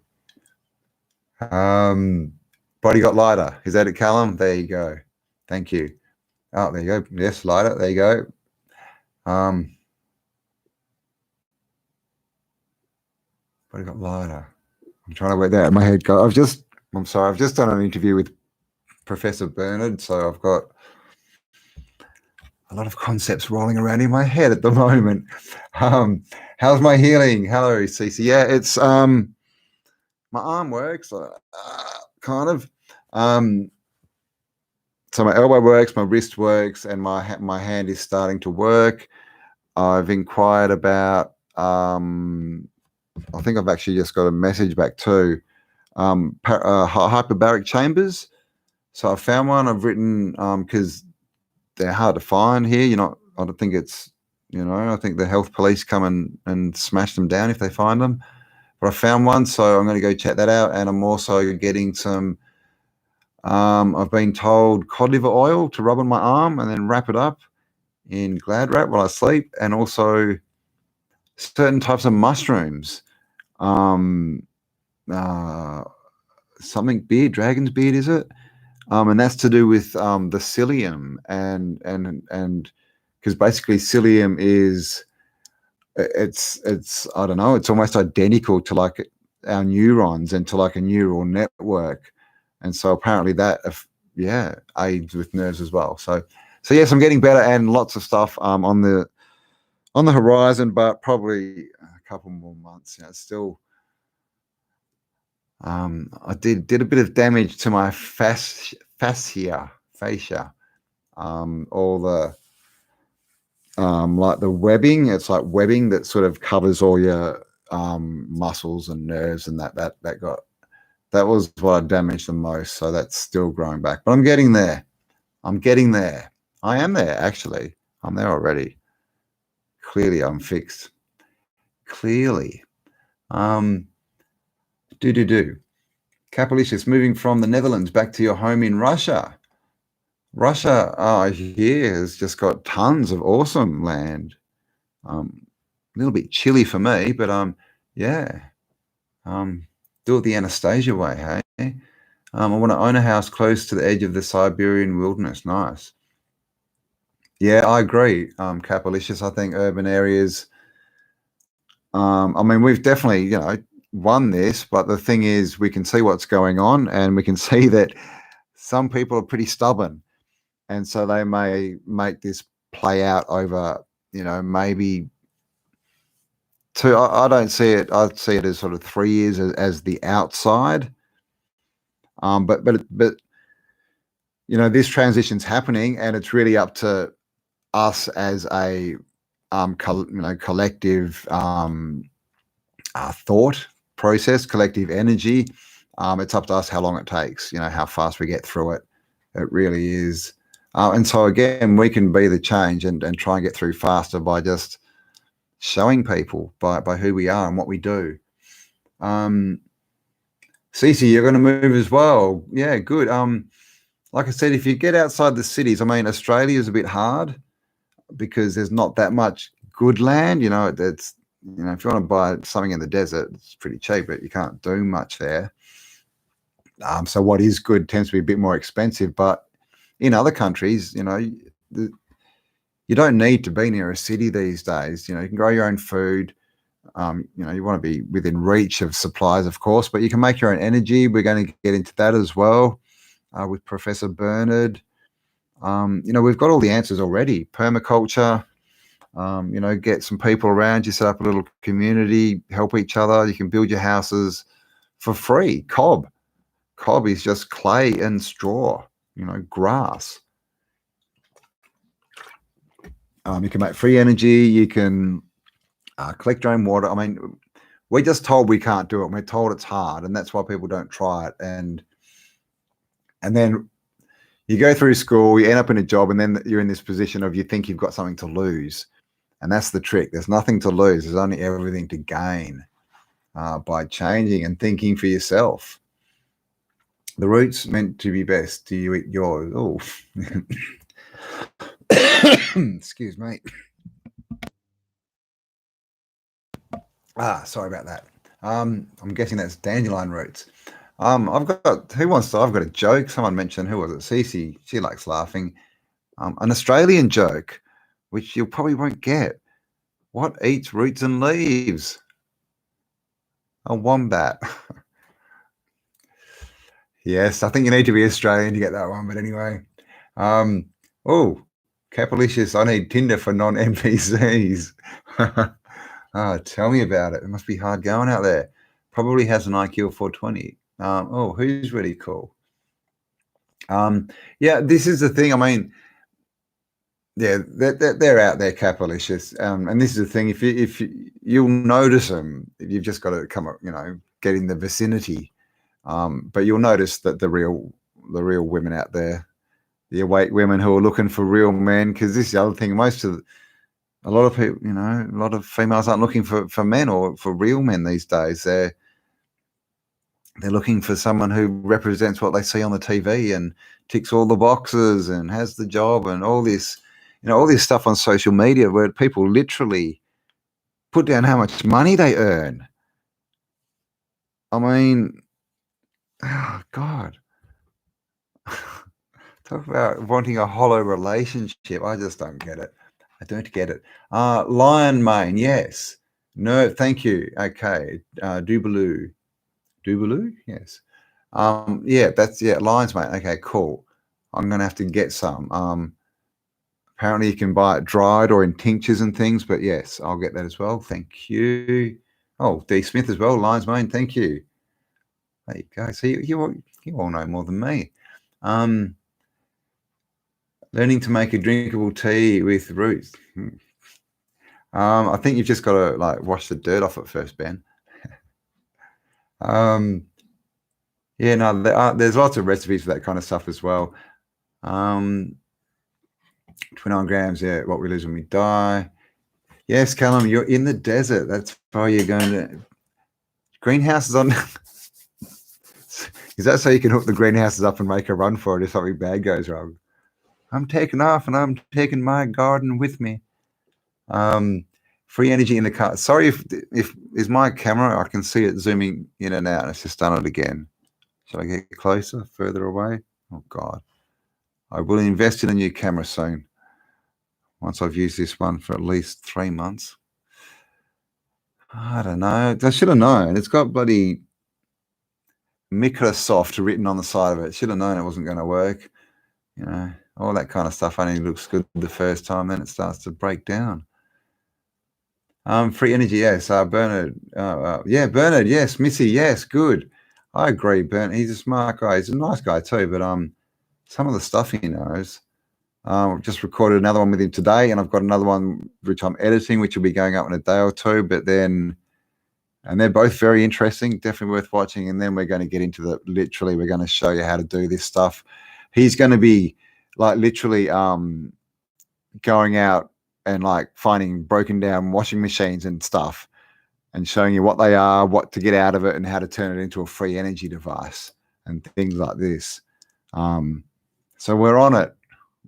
Body got lighter. Is that it, Callum? There you go. Thank you. Oh, there you go. Yes, lighter. There you go. Body got lighter. I'm trying to work that out in my head. I'm sorry. I've just done an interview with Professor Bernard, so I've got a lot of concepts rolling around in my head at the moment. How's my healing? Hello, Cece. Yeah, it's my arm works, kind of. So my elbow works, my wrist works, and my hand is starting to work. I've inquired about. I think I've actually just got a message back too. Hyperbaric chambers. So I found one. I've written because they're hard to find here. I don't think it's. I think the health police come and smash them down if they find them. But I found one, so I'm going to go check that out. And I'm also getting some. I've been told cod liver oil to rub on my arm and then wrap it up in Glad Wrap while I sleep, and also certain types of mushrooms. Something beard, dragon's beard, is it? And that's to do with the psyllium, and because basically psyllium is it's I don't know, it's almost identical to like our neurons and to like a neural network, and so apparently that aids with nerves as well. So yes, I'm getting better, and lots of stuff on the horizon, but probably a couple more months. It's still. I did a bit of damage to my fascia, all the like the webbing. It's like webbing that sort of covers all your muscles and nerves, and that was what I damaged the most. So that's still growing back, but I'm getting there. I am there, actually. I'm there already. Clearly, I'm fixed. Clearly. Capalicious, moving from the Netherlands back to your home in Russia. Russia, I hear, has just got tons of awesome land. A little bit chilly for me, but yeah. Do it the Anastasia way, hey? I want to own a house close to the edge of the Siberian wilderness. Nice. Yeah, I agree, Capalicious. I think urban areas. I mean, we've definitely, won this, but the thing is, we can see what's going on, and we can see that some people are pretty stubborn, and so they may make this play out over, maybe two. I don't see it. I see it as sort of 3 years as the outside. But this transition's happening, and it's really up to us as a collective thought process, collective energy. It's up to us how long it takes, how fast we get through it. It really is. And so again, we can be the change and try and get through faster by just showing people by who we are and what we do. Cece, you're going to move as well. Yeah, good. Like I said, if you get outside the cities, I mean, Australia is a bit hard because there's not that much good land. If you want to buy something in the desert, it's pretty cheap, but you can't do much there. So what is good tends to be a bit more expensive. But in other countries, you don't need to be near a city these days. You can grow your own food. You want to be within reach of supplies, of course, but you can make your own energy. We're going to get into that as well with Professor Bernard. We've got all the answers already. Permaculture, get some people around you, set up a little community, help each other. You can build your houses for free. Cob is just clay and straw, grass. You can make free energy. You can collect your own water. I mean, we're just told we can't do it. We're told it's hard, and that's why people don't try it. And then you go through school, you end up in a job, and then you're in this position of you think you've got something to lose. And that's the trick. There's nothing to lose. There's only everything to gain by changing and thinking for yourself. The root's meant to be best. Do you eat yours? Oh, excuse me. Sorry about that. I'm guessing that's dandelion roots. I've got a joke. Someone mentioned, who was it? Cece. She likes laughing. An Australian joke, which you probably won't get. What eats roots and leaves? A wombat. Yes, I think you need to be Australian to get that one. But anyway, Capalicious, I need Tinder for non-NPCs. Tell me about it. It must be hard going out there. Probably has an IQ of 420. Who's really cool? This is the thing. I mean, yeah, they're out there, Capalicious. And this is the thing. If you'll notice them, you've just got to come up, get in the vicinity. But you'll notice that the real women out there, the awake women who are looking for real men, because this is the other thing. A lot of people, a lot of females aren't looking for men or for real men these days. They're looking for someone who represents what they see on the TV and ticks all the boxes and has the job and all this, all this stuff on social media where people literally put down how much money they earn. I mean, oh God. Talk about wanting a hollow relationship. I just don't get it. I don't get it. Lion mane, yes. No, thank you. Okay. Doobaloo, yes. Lion's mane. Okay, cool. I'm gonna have to get some. Apparently you can buy it dried or in tinctures and things, but yes, I'll get that as well. Thank you. Oh, D Smith as well. Lion's mane. Thank you. There you go. So you all know more than me. Learning to make a drinkable tea with roots. I think you've just got to wash the dirt off it first, Ben. There's lots of recipes for that kind of stuff as well. 29 grams, yeah, what we lose when we die. Yes, Callum, you're in the desert. That's why you're going to greenhouses on. Is that so you can hook the greenhouses up and make a run for it if something bad goes wrong? I'm taking off and I'm taking my garden with me. Free energy in the car. Sorry if is my camera, I can see it zooming in and out. It's just done it again. Should I get closer, further away? Oh God. I will invest in a new camera soon. Once I've used this one for at least 3 months. I don't know. I should have known. It's got bloody Microsoft written on the side of it. Should have known it wasn't going to work. All that kind of stuff only looks good the first time, then it starts to break down. Free energy, yes. Bernard, Bernard, yes. Missy, yes. Good. I agree, Bernard. He's a smart guy. He's a nice guy too, but some of the stuff he knows. I've just recorded another one with him today, and I've got another one which I'm editing, which will be going up in a day or two. But then And they're both very interesting, definitely worth watching. And then we're going to get into literally, we're going to show you how to do this stuff. He's going to be like literally going out and like finding broken down washing machines and stuff and showing you what they are, what to get out of it, and how to turn it into a free energy device and things like this. So we're on it.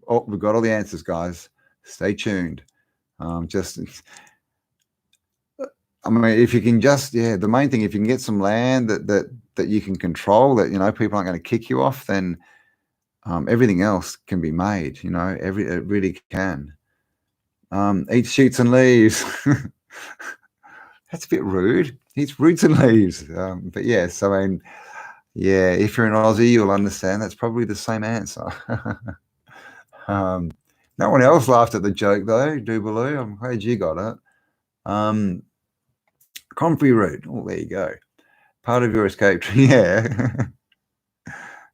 Oh, we've got all the answers, guys. Stay tuned. I mean, if you can the main thing, if you can get some land that you can control, that, people aren't going to kick you off, then everything else can be made, it really can. Eat shoots and leaves. That's a bit rude. Eats roots and leaves. But yes, I mean, yeah, if you're an Aussie, you'll understand that's probably the same answer. No one else laughed at the joke, though, Doobaloo. I'm glad you got it. Comfrey root. Oh, there you go. Part of your escape. Yeah.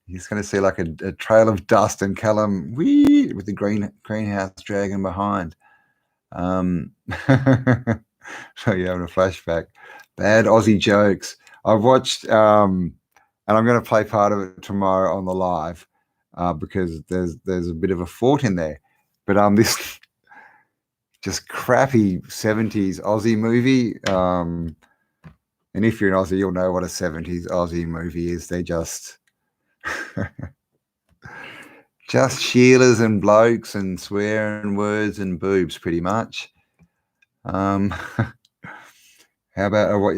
You're just going to see like a trail of dust and Callum with the greenhouse dragon behind. So you're having a flashback. Bad Aussie jokes. I've watched, and I'm going to play part of it tomorrow on the live because there's a bit of a fort in there. But this just crappy 70s Aussie movie. And if you're an Aussie, you'll know what a 70s Aussie movie is. They're just Sheilas and blokes and swearing words and boobs, pretty much. How about what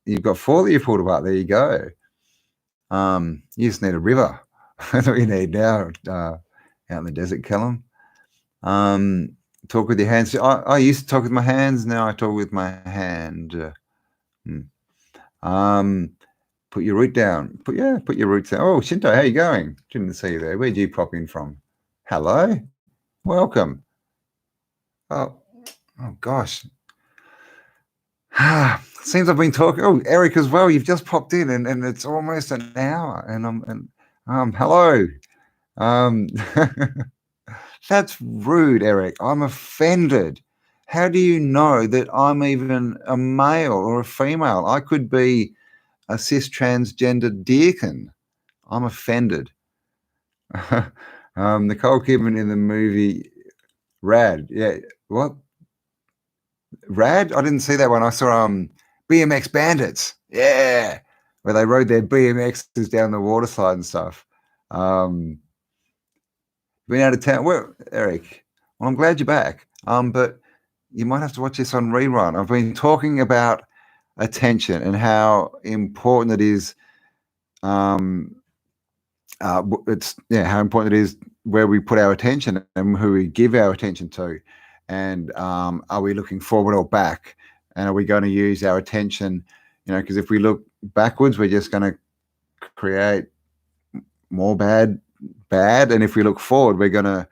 you've got 4 that you pulled apart? There you go. You just need a river. That's what you need now out in the desert, Callum. Talk with your hands. I used to talk with my hands. Now I talk with my hand. Put your root down. Put your roots down. Oh, Shinto, how you going? Didn't see you there. Where'd you pop in from? Hello. Welcome. Oh gosh. Seems I've been talking. Oh, Eric as well. You've just popped in, and it's almost an hour. And hello. That's rude, Eric. I'm offended. How do you know that I'm even a male or a female? I could be a cis transgender deacon. I'm offended. Nicole Kidman in the movie Rad. Yeah. What? Rad? I didn't see that one. I saw BMX Bandits. Yeah. Where they rode their BMXs down the waterside and stuff. Been out of town. Well, Eric, well, I'm glad you're back. But you might have to watch this on rerun. I've been talking about attention and how important it is. How important it is where we put our attention and who we give our attention to, and are we looking forward or back, and are we going to use our attention? Because if we look backwards, we're just going to create more bad, and if we look forward, we're going to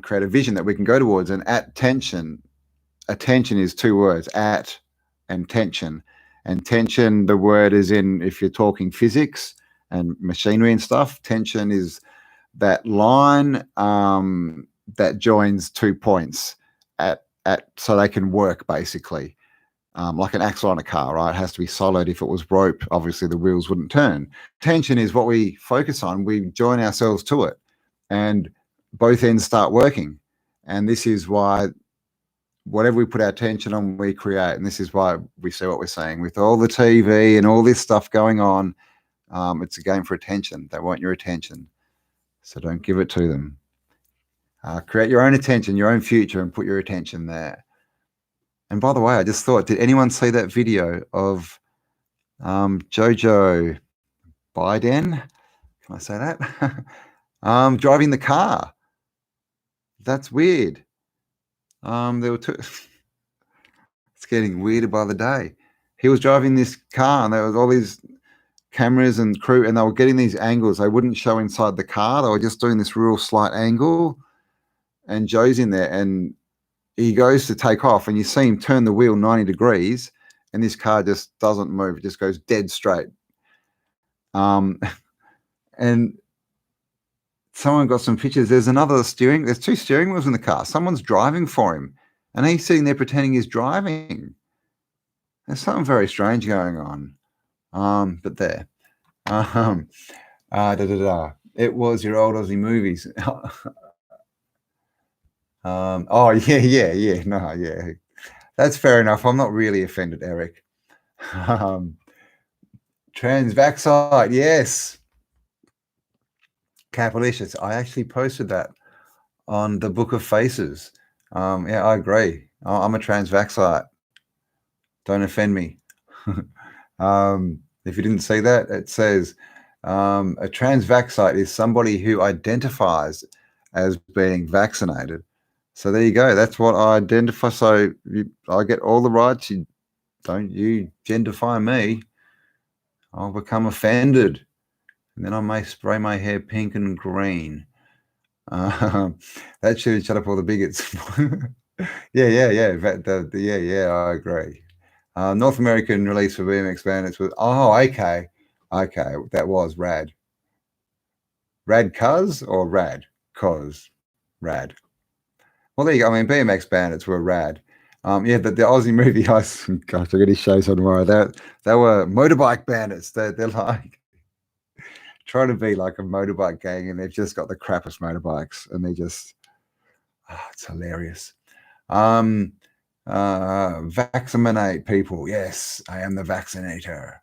create a vision that we can go towards. And attention is 2 words, at and tension. And tension, the word is in, if you're talking physics and machinery and stuff, tension is that line that joins 2 points at so they can work, basically. Like an axle on a car, right? It has to be solid. If it was rope, obviously the wheels wouldn't turn. Tension is what we focus on. We join ourselves to it, and both ends start working. And this is why whatever we put our attention on, we create. And this is why we see what we're saying with all the TV and all this stuff going on. It's a game for attention. They want your attention, so don't give it to them. Create your own attention, your own future, and put your attention there. And by the way, I just thought, did anyone see that video of Jojo Biden? Can I say that? Driving the car. That's weird. There were 2. It's getting weirder by the day. He was driving this car, and there was all these cameras and crew, and they were getting these angles. They wouldn't show inside the car. They were just doing this real slight angle. And Joe's in there, and he goes to take off, and you see him turn the wheel 90 degrees, and this car just doesn't move. It just goes dead straight. And someone got some pictures. There's 2 steering wheels in the car. Someone's driving for him, and he's sitting there pretending he's driving. There's something very strange going on. But there. Da, da, da. It was your old Aussie movies. Oh yeah. No, yeah. That's fair enough. I'm not really offended, Eric. Transvaxite, yes. Capitalistic. I actually posted that on the Book of Faces. Yeah, I agree. I'm a transvaxite. Don't offend me. If you didn't see that, it says a transvaxite is somebody who identifies as being vaccinated. So there you go. That's what I identify. So I get all the rights. Don't you genderfy me. I'll become offended. And then I may spray my hair pink and green. That should shut up all the bigots. Yeah. Yeah, I agree. North American release for BMX bandits was okay. That was rad. Rad cuz or rad cuz rad. Well, there you go. I mean, BMX bandits were rad. Yeah, but the Aussie movie, gosh, I'm going to show some tomorrow. They were motorbike bandits. They're like trying to be like a motorbike gang, and they've just got the crappiest motorbikes, and they just, it's hilarious. Vaccinate people. Yes, I am the vaccinator.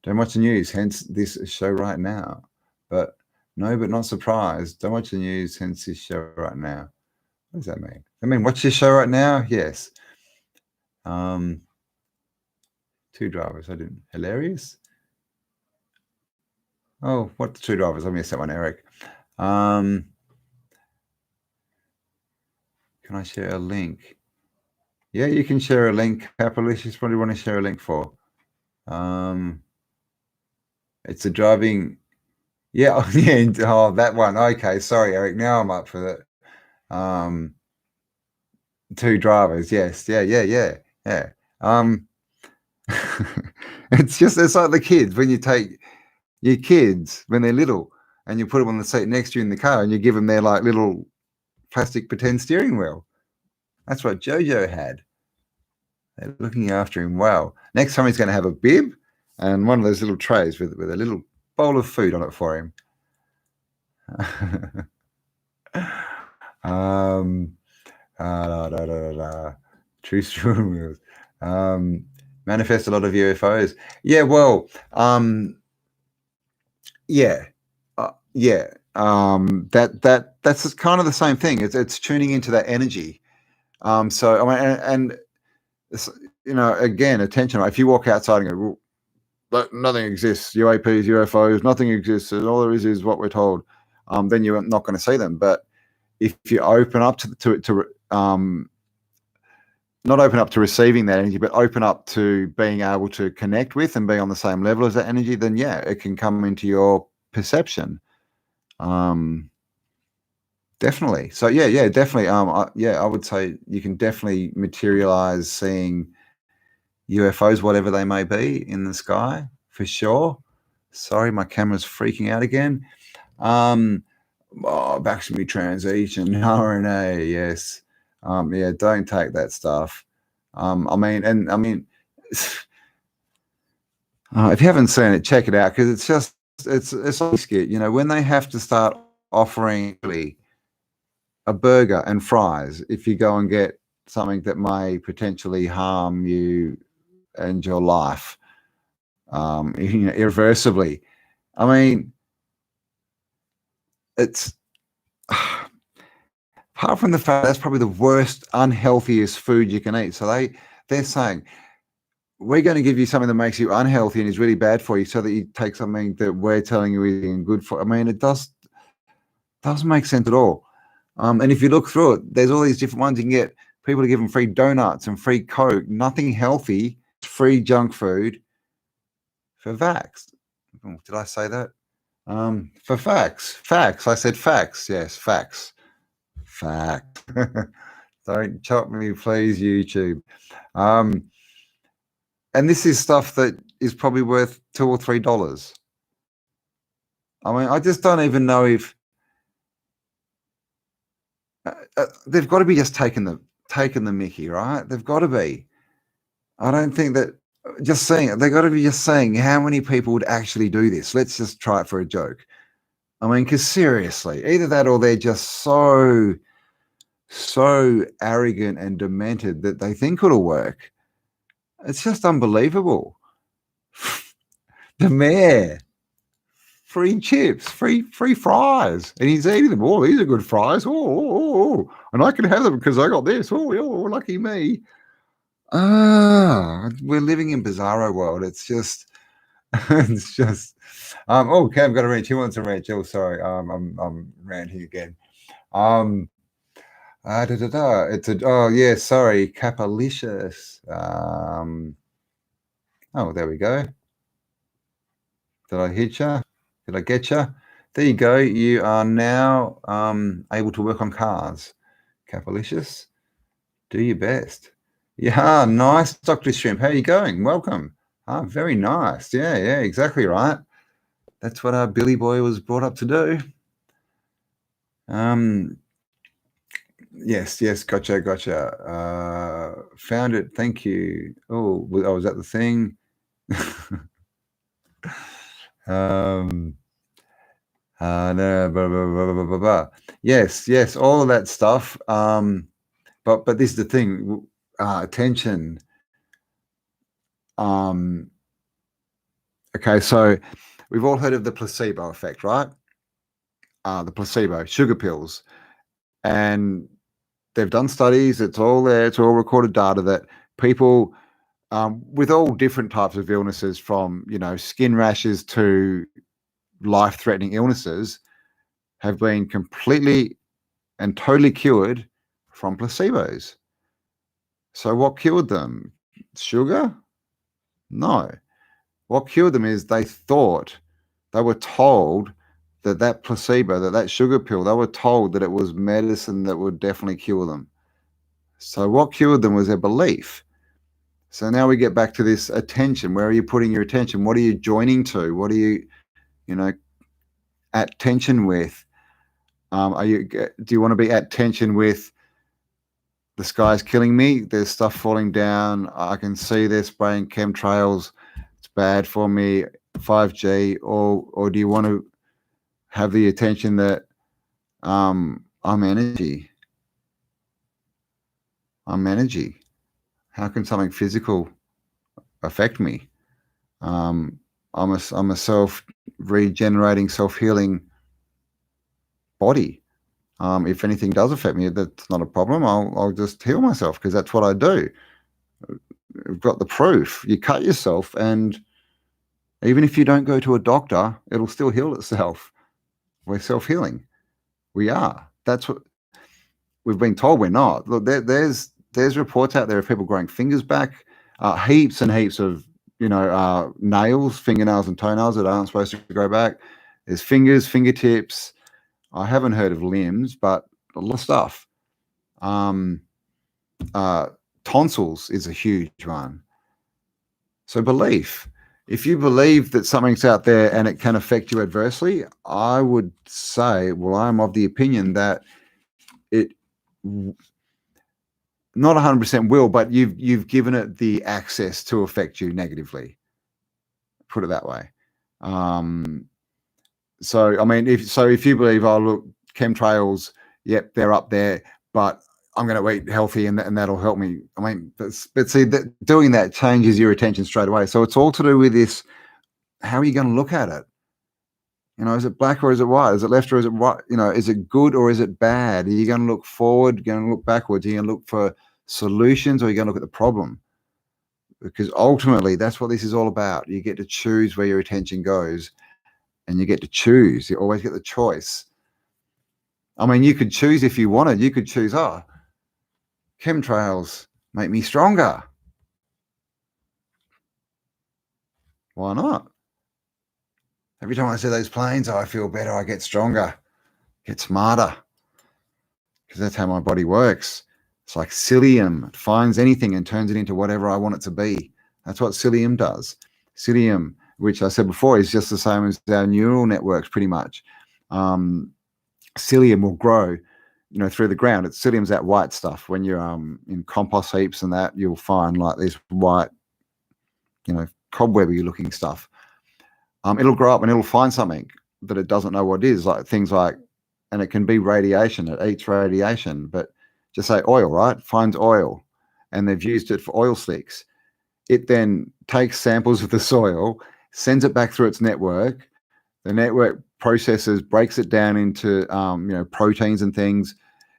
Don't watch the news, hence this show right now. But no, but not surprised. Don't watch the news, hence this show right now. What does that mean? I mean, watch this show right now? Yes. Two drivers. I didn't. Hilarious. Oh, what the two drivers? I missed that one, Eric. Can I share a link? Yeah, you can share a link. Capitalists probably want to share a link for. It's a driving. Yeah, yeah. Oh, that one. Okay, sorry, Eric. Now I'm up for that. Two drivers. Yes. Yeah. It's like the kids when you take your kids when they're little and you put them on the seat next to you in the car and you give them their like little plastic pretend steering wheel. That's what Jojo had. They're looking after him well. Next time he's going to have a bib and one of those little trays with a little bowl of food on it for him. True steering wheels. Manifest a lot of UFOs. Yeah, well, yeah. That's kind of the same thing. It's tuning into that energy. So I mean, and again, attention. If you walk outside and go, well, nothing exists, UAPs, UFOs, nothing exists, and all there is what we're told. Then you're not going to see them. But if you open up to not open up to receiving that energy, but open up to being able to connect with and be on the same level as that energy, then yeah, it can come into your perception. Definitely. So yeah, definitely. I would say you can definitely materialize seeing UFOs, whatever they may be, in the sky for sure. Sorry, my camera's freaking out again. Back to me transition, RNA, yes. Yeah, don't take that stuff. If you haven't seen it, check it out because it's like skit. When they have to start offering a burger and fries if you go and get something that may potentially harm you and your life, irreversibly. I mean, it's apart from the fact that's probably the worst, unhealthiest food you can eat. So they're saying we're going to give you something that makes you unhealthy and is really bad for you, so that you take something that we're telling you is good for. I mean, it doesn't make sense at all. And if you look through it, there's all these different ones. You can get people to give them free donuts and free Coke, nothing healthy, free junk food for vax. Oh, did I say that? For facts. I said facts. Yes, facts. Don't chop me, please, YouTube. And this is stuff that is probably worth $2 or $3. I mean, I just don't even know if they've got to be just taking the Mickey, right? They've got to be. I don't think that just saying, they got to be just saying how many people would actually do this. Let's just try it for a joke. I mean, because seriously, either that or they're just so arrogant and demented that they think it'll work. It's just unbelievable. The mayor, free chips, free fries, and he's eating them. Oh, these are good fries. Oh, and I can have them because I got this. Oh, lucky me. We're living in bizarro world. It's just, it's just. Okay, I've got a wrench. Who wants a wrench? Oh, sorry. I'm ranting again. It's a. Oh, yeah. Sorry, Capalicious. Oh, there we go. Did I hit you? Did I get you? There you go. You are now able to work on cars. Capalicious, do your best. Yeah, nice, Dr. Shrimp. How are you going? Welcome. Very nice. Yeah, exactly right. That's what our Billy Boy was brought up to do. Yes, gotcha. Found it. Thank you. Oh, was that the thing? No, blah, blah. Yes, all of that stuff. But this is the thing. Attention. Okay, so we've all heard of the placebo effect, right? The placebo, sugar pills. And they've done studies, it's all there, it's all recorded data that people with all different types of illnesses, from, skin rashes to life-threatening illnesses, have been completely and totally cured from placebos. So what cured them? Sugar? No. What cured them is they were told that placebo, that sugar pill, they were told that it was medicine that would definitely cure them. So what cured them was their belief. So now we get back to this attention. Where are you putting your attention? What are you joining to? What are you, at tension with? Do you want to be at tension with the sky's killing me? There's stuff falling down. I can see they're spraying chemtrails. It's bad for me. 5G, or do you want to have the attention that I'm energy? I'm energy. How can something physical affect me? I'm a self-regenerating, self-healing body. If anything does affect me, that's not a problem. I'll just heal myself because that's what I do. I've got the proof. You cut yourself, and even if you don't go to a doctor, it'll still heal itself. We're self-healing. We are. That's what we've been told we're not. Look, there's reports out there of people growing fingers back, heaps and heaps of nails, fingernails and toenails that aren't supposed to grow back. There's fingers, fingertips. I haven't heard of limbs, but a lot of stuff. Tonsils is a huge one. So belief. If you believe that something's out there and it can affect you adversely, I would say, well, I'm of the opinion that it not 100% will, but you've given it the access to affect you negatively. Put it that way. So I mean, if you believe, oh look, chemtrails, yep, they're up there, but I'm going to eat healthy and that'll help me. I mean, but see, doing that changes your attention straight away. So it's all to do with this. How are you going to look at it? Is it black or is it white? Is it left or is it right? Is it good or is it bad? Are you going to look forward? Are you going to look backwards? Are you going to look for solutions, or are you going to look at the problem? Because ultimately, that's what this is all about. You get to choose where your attention goes, and you get to choose. You always get the choice. I mean, you could choose if you wanted. You could choose, chemtrails make me stronger. Why not? Every time I see those planes, I feel better. I get stronger, get smarter, because that's how my body works. It's like psyllium. It finds anything and turns it into whatever I want it to be. That's what psyllium does. Psyllium, which I said before, is just the same as our neural networks, pretty much. Psyllium will grow, through the ground. Psyllium's that white stuff. When you're in compost heaps and that, you'll find like this white cobwebby looking stuff. It'll grow up and it'll find something that it doesn't know what it is, like things like, and it can be radiation. It eats radiation, but just say oil, right? Finds oil, and they've used it for oil slicks. It then takes samples of the soil, sends it back through its network. The network processes, breaks it down into proteins and things,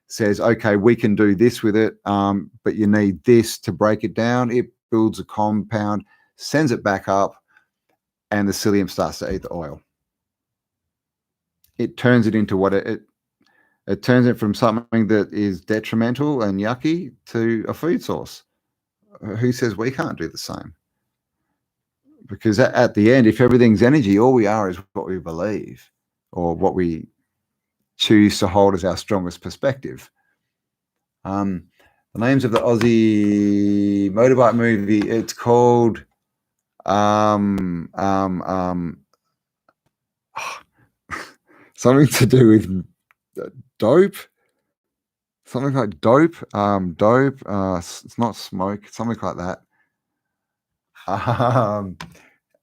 says, okay, we can do this with it, but you need this to break it down. It builds a compound, sends it back up, and the psyllium starts to eat the oil. It turns it into what it turns it from something that is detrimental and yucky to a food source. Who says we can't do the same? Because at the end, if everything's energy, all we are is what we believe or what we choose to hold as our strongest perspective. The names of the Aussie motorbike movie, it's called something to do with dope. Something like dope. It's not smoke. Something like that.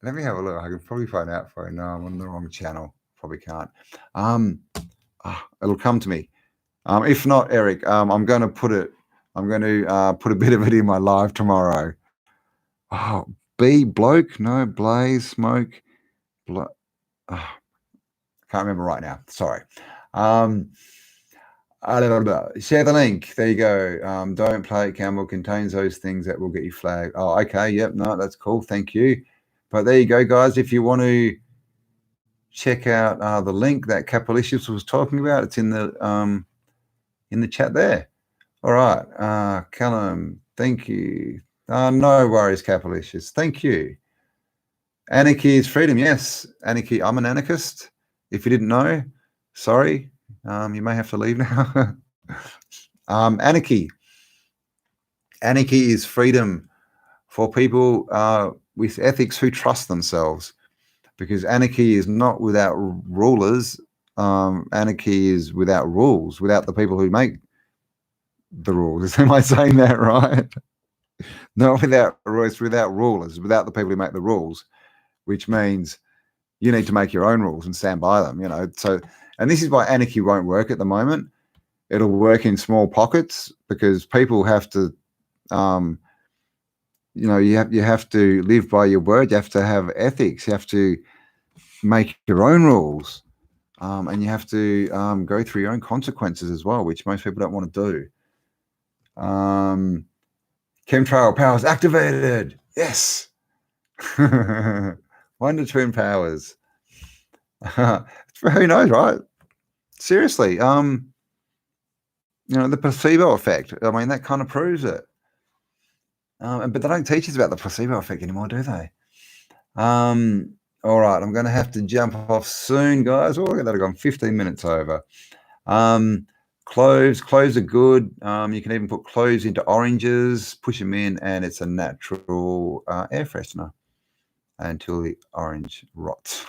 Let me have a look. I can probably find out for you. No, I'm on the wrong channel. Probably can't. It'll come to me. If not, Eric, I'm going to put a bit of it in my live tomorrow. Oh, bloke? No, blaze, smoke. Can't remember right now. Sorry. Share the link. There you go. Don't play it. Cambell contains those things that will get you flagged. Oh, okay. Yep. No, that's cool. Thank you. But there you go, guys. If you want to check out the link that Capelicious was talking about, it's in the chat there. All right. Callum, thank you. No worries, Capelicious. Thank you. Anarchy is freedom. Yes, anarchy. I'm an anarchist. If you didn't know, sorry. You may have to leave now. Anarchy. Anarchy is freedom for people with ethics who trust themselves, because anarchy is not without rulers. Anarchy is without rules, without the people who make the rules. Am I saying that right? Not without rules, without rulers, without the people who make the rules, which means you need to make your own rules and stand by them. So. And this is why anarchy won't work at the moment. It'll work in small pockets because people have to, you have to live by your word. You have to have ethics. You have to make your own rules, and you have to go through your own consequences as well, which most people don't want to do. Chemtrail powers activated. Yes. Wonder Twin powers. Who knows, right? Seriously, the placebo effect. I mean, that kind of proves it. But they don't teach us about the placebo effect anymore, do they? All right, I'm going to have to jump off soon, guys. Oh, look at that. I've gone 15 minutes over. Cloves are good. You can even put cloves into oranges, push them in, and it's a natural air freshener until the orange rots.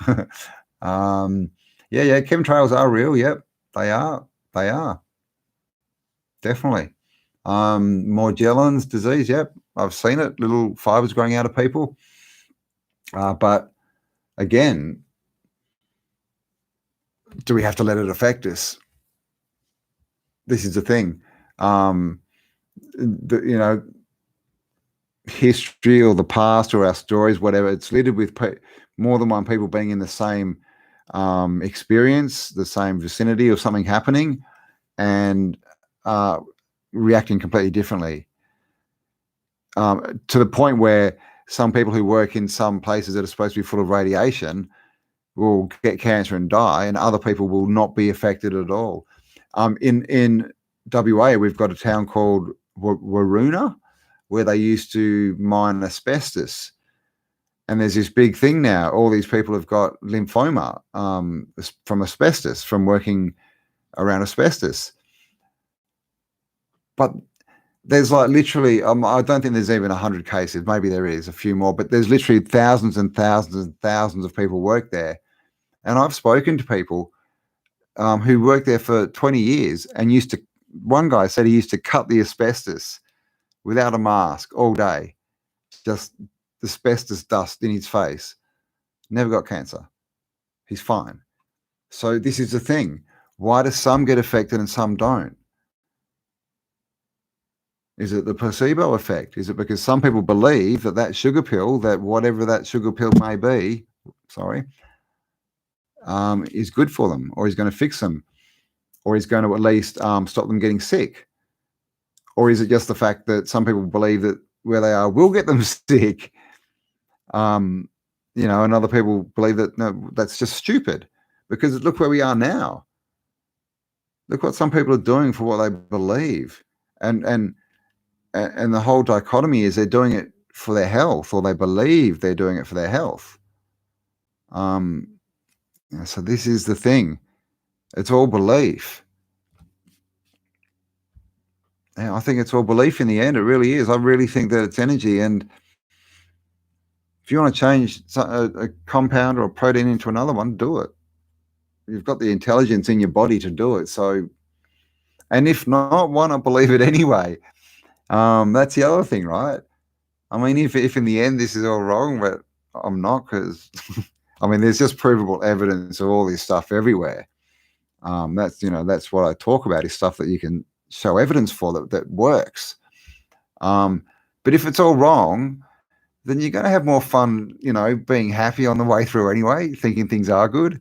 Yeah, chemtrails are real. Yep, they are. Definitely. Morgellons disease. Yep, I've seen it. Little fibers growing out of people. But again, do we have to let it affect us? This is the thing. History or the past or our stories, whatever, it's littered with more than one people being in the same experience, the same vicinity of something happening, and reacting completely differently, to the point where some people who work in some places that are supposed to be full of radiation will get cancer and die, and other people will not be affected at all. In WA, we've got a town called Waroona, where they used to mine asbestos. And there's this big thing now. All these people have got lymphoma from asbestos, from working around asbestos. But there's like literally, I don't think there's even 100 cases. Maybe there is a few more, but there's literally thousands and thousands and thousands of people work there. And I've spoken to people who worked there for 20 years and one guy said he used to cut the asbestos without a mask all day, just asbestos dust in his face, never got cancer. He's fine. So this is the thing. Why do some get affected and some don't? Is it the placebo effect? Is it because some people believe that sugar pill, that whatever that sugar pill may be, is good for them, or is going to fix them, or is going to at least stop them getting sick? Or is it just the fact that some people believe that where they are will get them sick? And other people believe that, no, that's just stupid, because look where we are now. Look what some people are doing for what they believe. And the whole dichotomy is they're doing it for their health, or they believe they're doing it for their health. So this is the thing. It's all belief. I think it's all belief in the end. It really is. I really think that it's energy. And if you want to change a compound or a protein into another one, do it. You've got the intelligence in your body to do it. So, and if not, why not believe it anyway? That's the other thing, right? I mean, if in the end this is all wrong, but I'm not, because I mean, there's just provable evidence of all this stuff everywhere. That's what I talk about, is stuff that you can show evidence for that works. But if it's all wrong, then you're going to have more fun, being happy on the way through anyway, thinking things are good,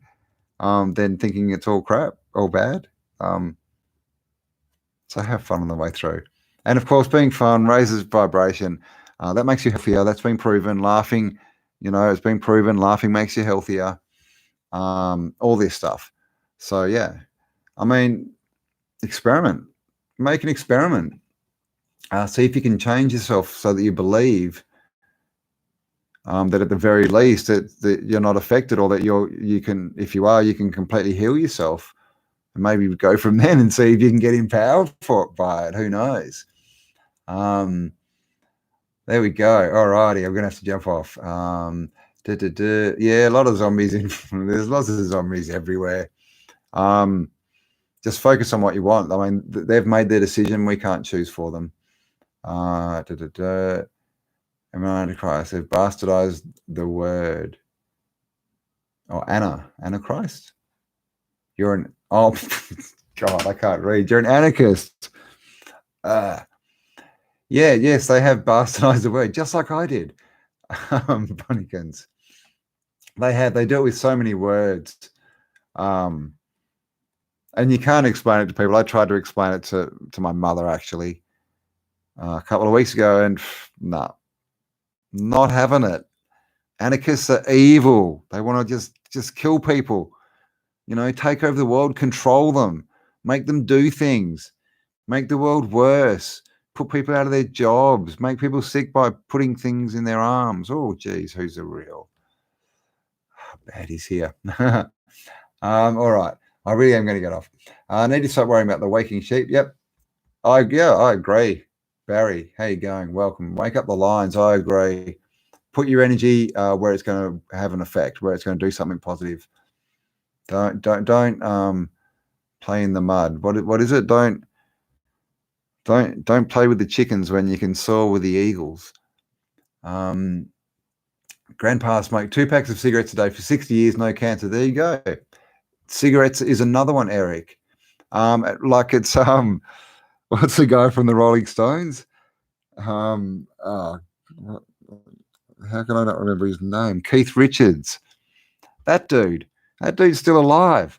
than thinking it's all crap, all bad. So have fun on the way through. And of course, being fun raises vibration. That makes you healthier. That's been proven. Laughing, it's been proven. Laughing makes you healthier. All this stuff. So yeah, I mean, experiment. Make an experiment. See if you can change yourself so that you believe that at the very least that you're not affected, or that you can, if you are, you can completely heal yourself. And maybe go from then and see if you can get empowered by it. Who knows? There we go. Alrighty, I'm gonna have to jump off. Yeah, a lot of zombies there's lots of zombies everywhere. Just focus on what you want. I mean, they've made their decision. We can't choose for them. Antichrist. They've bastardized the word. Oh, Antichrist. You're an God, I can't read. You're an anarchist. Yes, they have bastardized the word, just like I did. Bunnykins. They do it with so many words. And you can't explain it to people. I tried to explain it to my mother, actually, a couple of weeks ago, and no, not having it. Anarchists are evil. They want to just kill people, take over the world, control them, make them do things, make the world worse, put people out of their jobs, make people sick by putting things in their arms. Oh, geez, who's the real baddies here? All right. I really am going to get off. I need to start worrying about the waking sheep. Yep. I agree. Barry, how you going? Welcome. Wake up the lions. I agree. Put your energy where it's going to have an effect, where it's going to do something positive. Don't play in the mud. What is it? Don't play with the chickens when you can soar with the eagles. Grandpa smoked 2 packs of cigarettes a day for 60 years, no cancer. There you go. Cigarettes is another one, Eric. Like it's what's the guy from the Rolling Stones? How can I not remember his name? Keith Richards. That dude's still alive.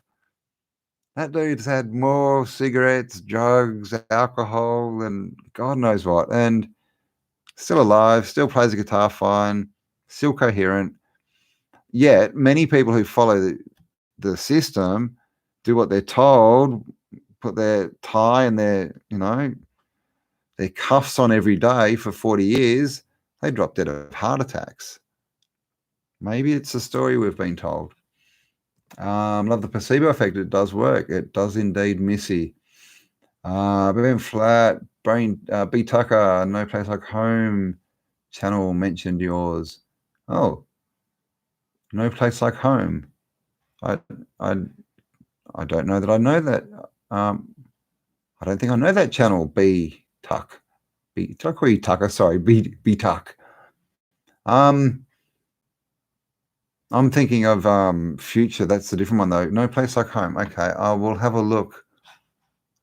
That dude's had more cigarettes, drugs, alcohol, and God knows what, and still alive, still plays the guitar fine, still coherent. Yet many people who follow the system do what they're told, put their tie and their cuffs on every day for 40 years, they drop dead of heart attacks. Maybe it's the story we've been told. Love the placebo effect. It does work. It does indeed, Missy. Ben Flat, Brain, B Tucker, No Place Like Home channel mentioned yours. Oh, No Place Like Home. I don't know that I know that. I don't think I know that channel. B Tuck. Did I call you Tucker? Sorry, B Tuck. I'm thinking of future. That's a different one though. No place like home. Okay, I will have a look.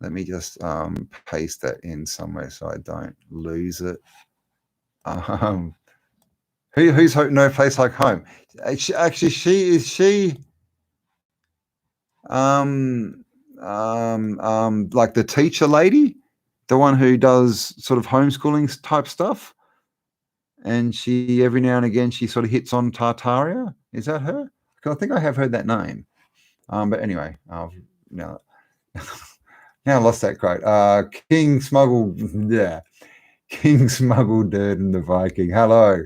Let me just paste that in somewhere so I don't lose it. Who's no place like home? Actually, she like the teacher lady, the one who does sort of homeschooling type stuff, and she every now and again she sort of hits on Tartaria. Is that her? 'Cause I think I have heard that name. But anyway, now now I lost that quote. King smuggled, yeah, King smuggled dirt in the Viking. Hello,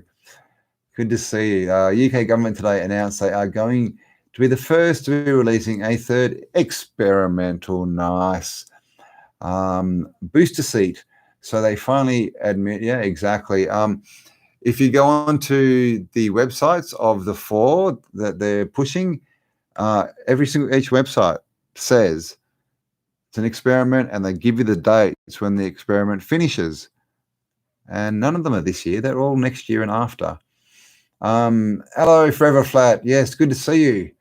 good to see you. UK government today announced they are going to be the first to be releasing a third experimental booster seat. So they finally admit, yeah, exactly. If you go on to the websites of the 4 that they're pushing, each website says it's an experiment, and they give you the dates when the experiment finishes. And none of them are this year; they're all next year and after. Hello, Forever Flat. Yes, good to see you.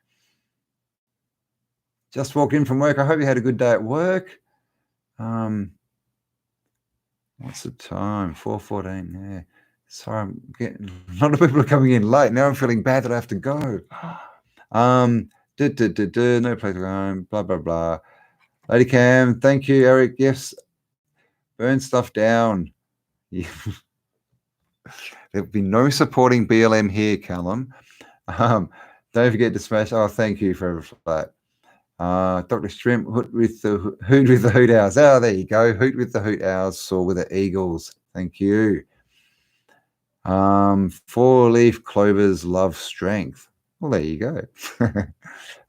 Just walked in from work. I hope you had a good day at work. What's the time? 4:14. Yeah. Sorry, I'm getting a lot of people are coming in late. Now I'm feeling bad that I have to go. No place to go home. Blah blah blah. Lady Cam, thank you, Eric. Yes, burn stuff down. There'll be no supporting BLM here, Callum. Don't forget to smash. Oh, thank you for that. Dr. Shrimp, hoot with the hoot owls. Oh, there you go. Hoot with the hoot owls, soar with the eagles. Thank you. 4-leaf clovers love strength. Well, there you go.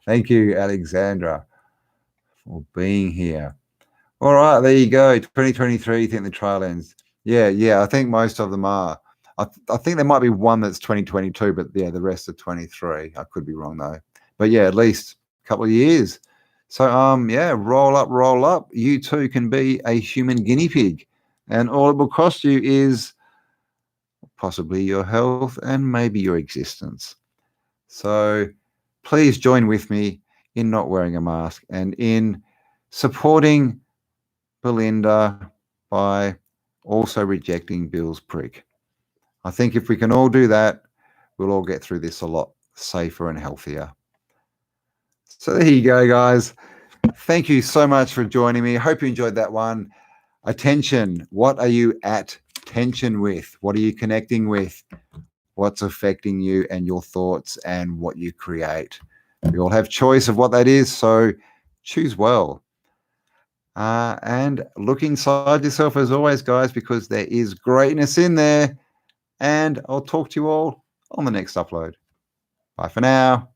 Thank you, Alexandra, for being here. All right, there you go. 2023, you think the trial ends? Yeah. I think most of them are. I think there might be one that's 2022, but yeah, the rest are 23. I could be wrong though. But yeah, at least a couple of years. So yeah, roll up. You too can be a human guinea pig, and all it will cost you is possibly your health and maybe your existence. So please join with me in not wearing a mask and in supporting Belinda by also rejecting Bill's prick. I think if we can all do that, we'll all get through this a lot safer and healthier. So there you go, guys. Thank you so much for joining me. I hope you enjoyed that one. Attention. What are you at tension with? What are you connecting with? What's affecting you and your thoughts and what you create? We all have choice of what that is, so choose well. And look inside yourself as always, guys, because there is greatness in there. And I'll talk to you all on the next upload. Bye for now.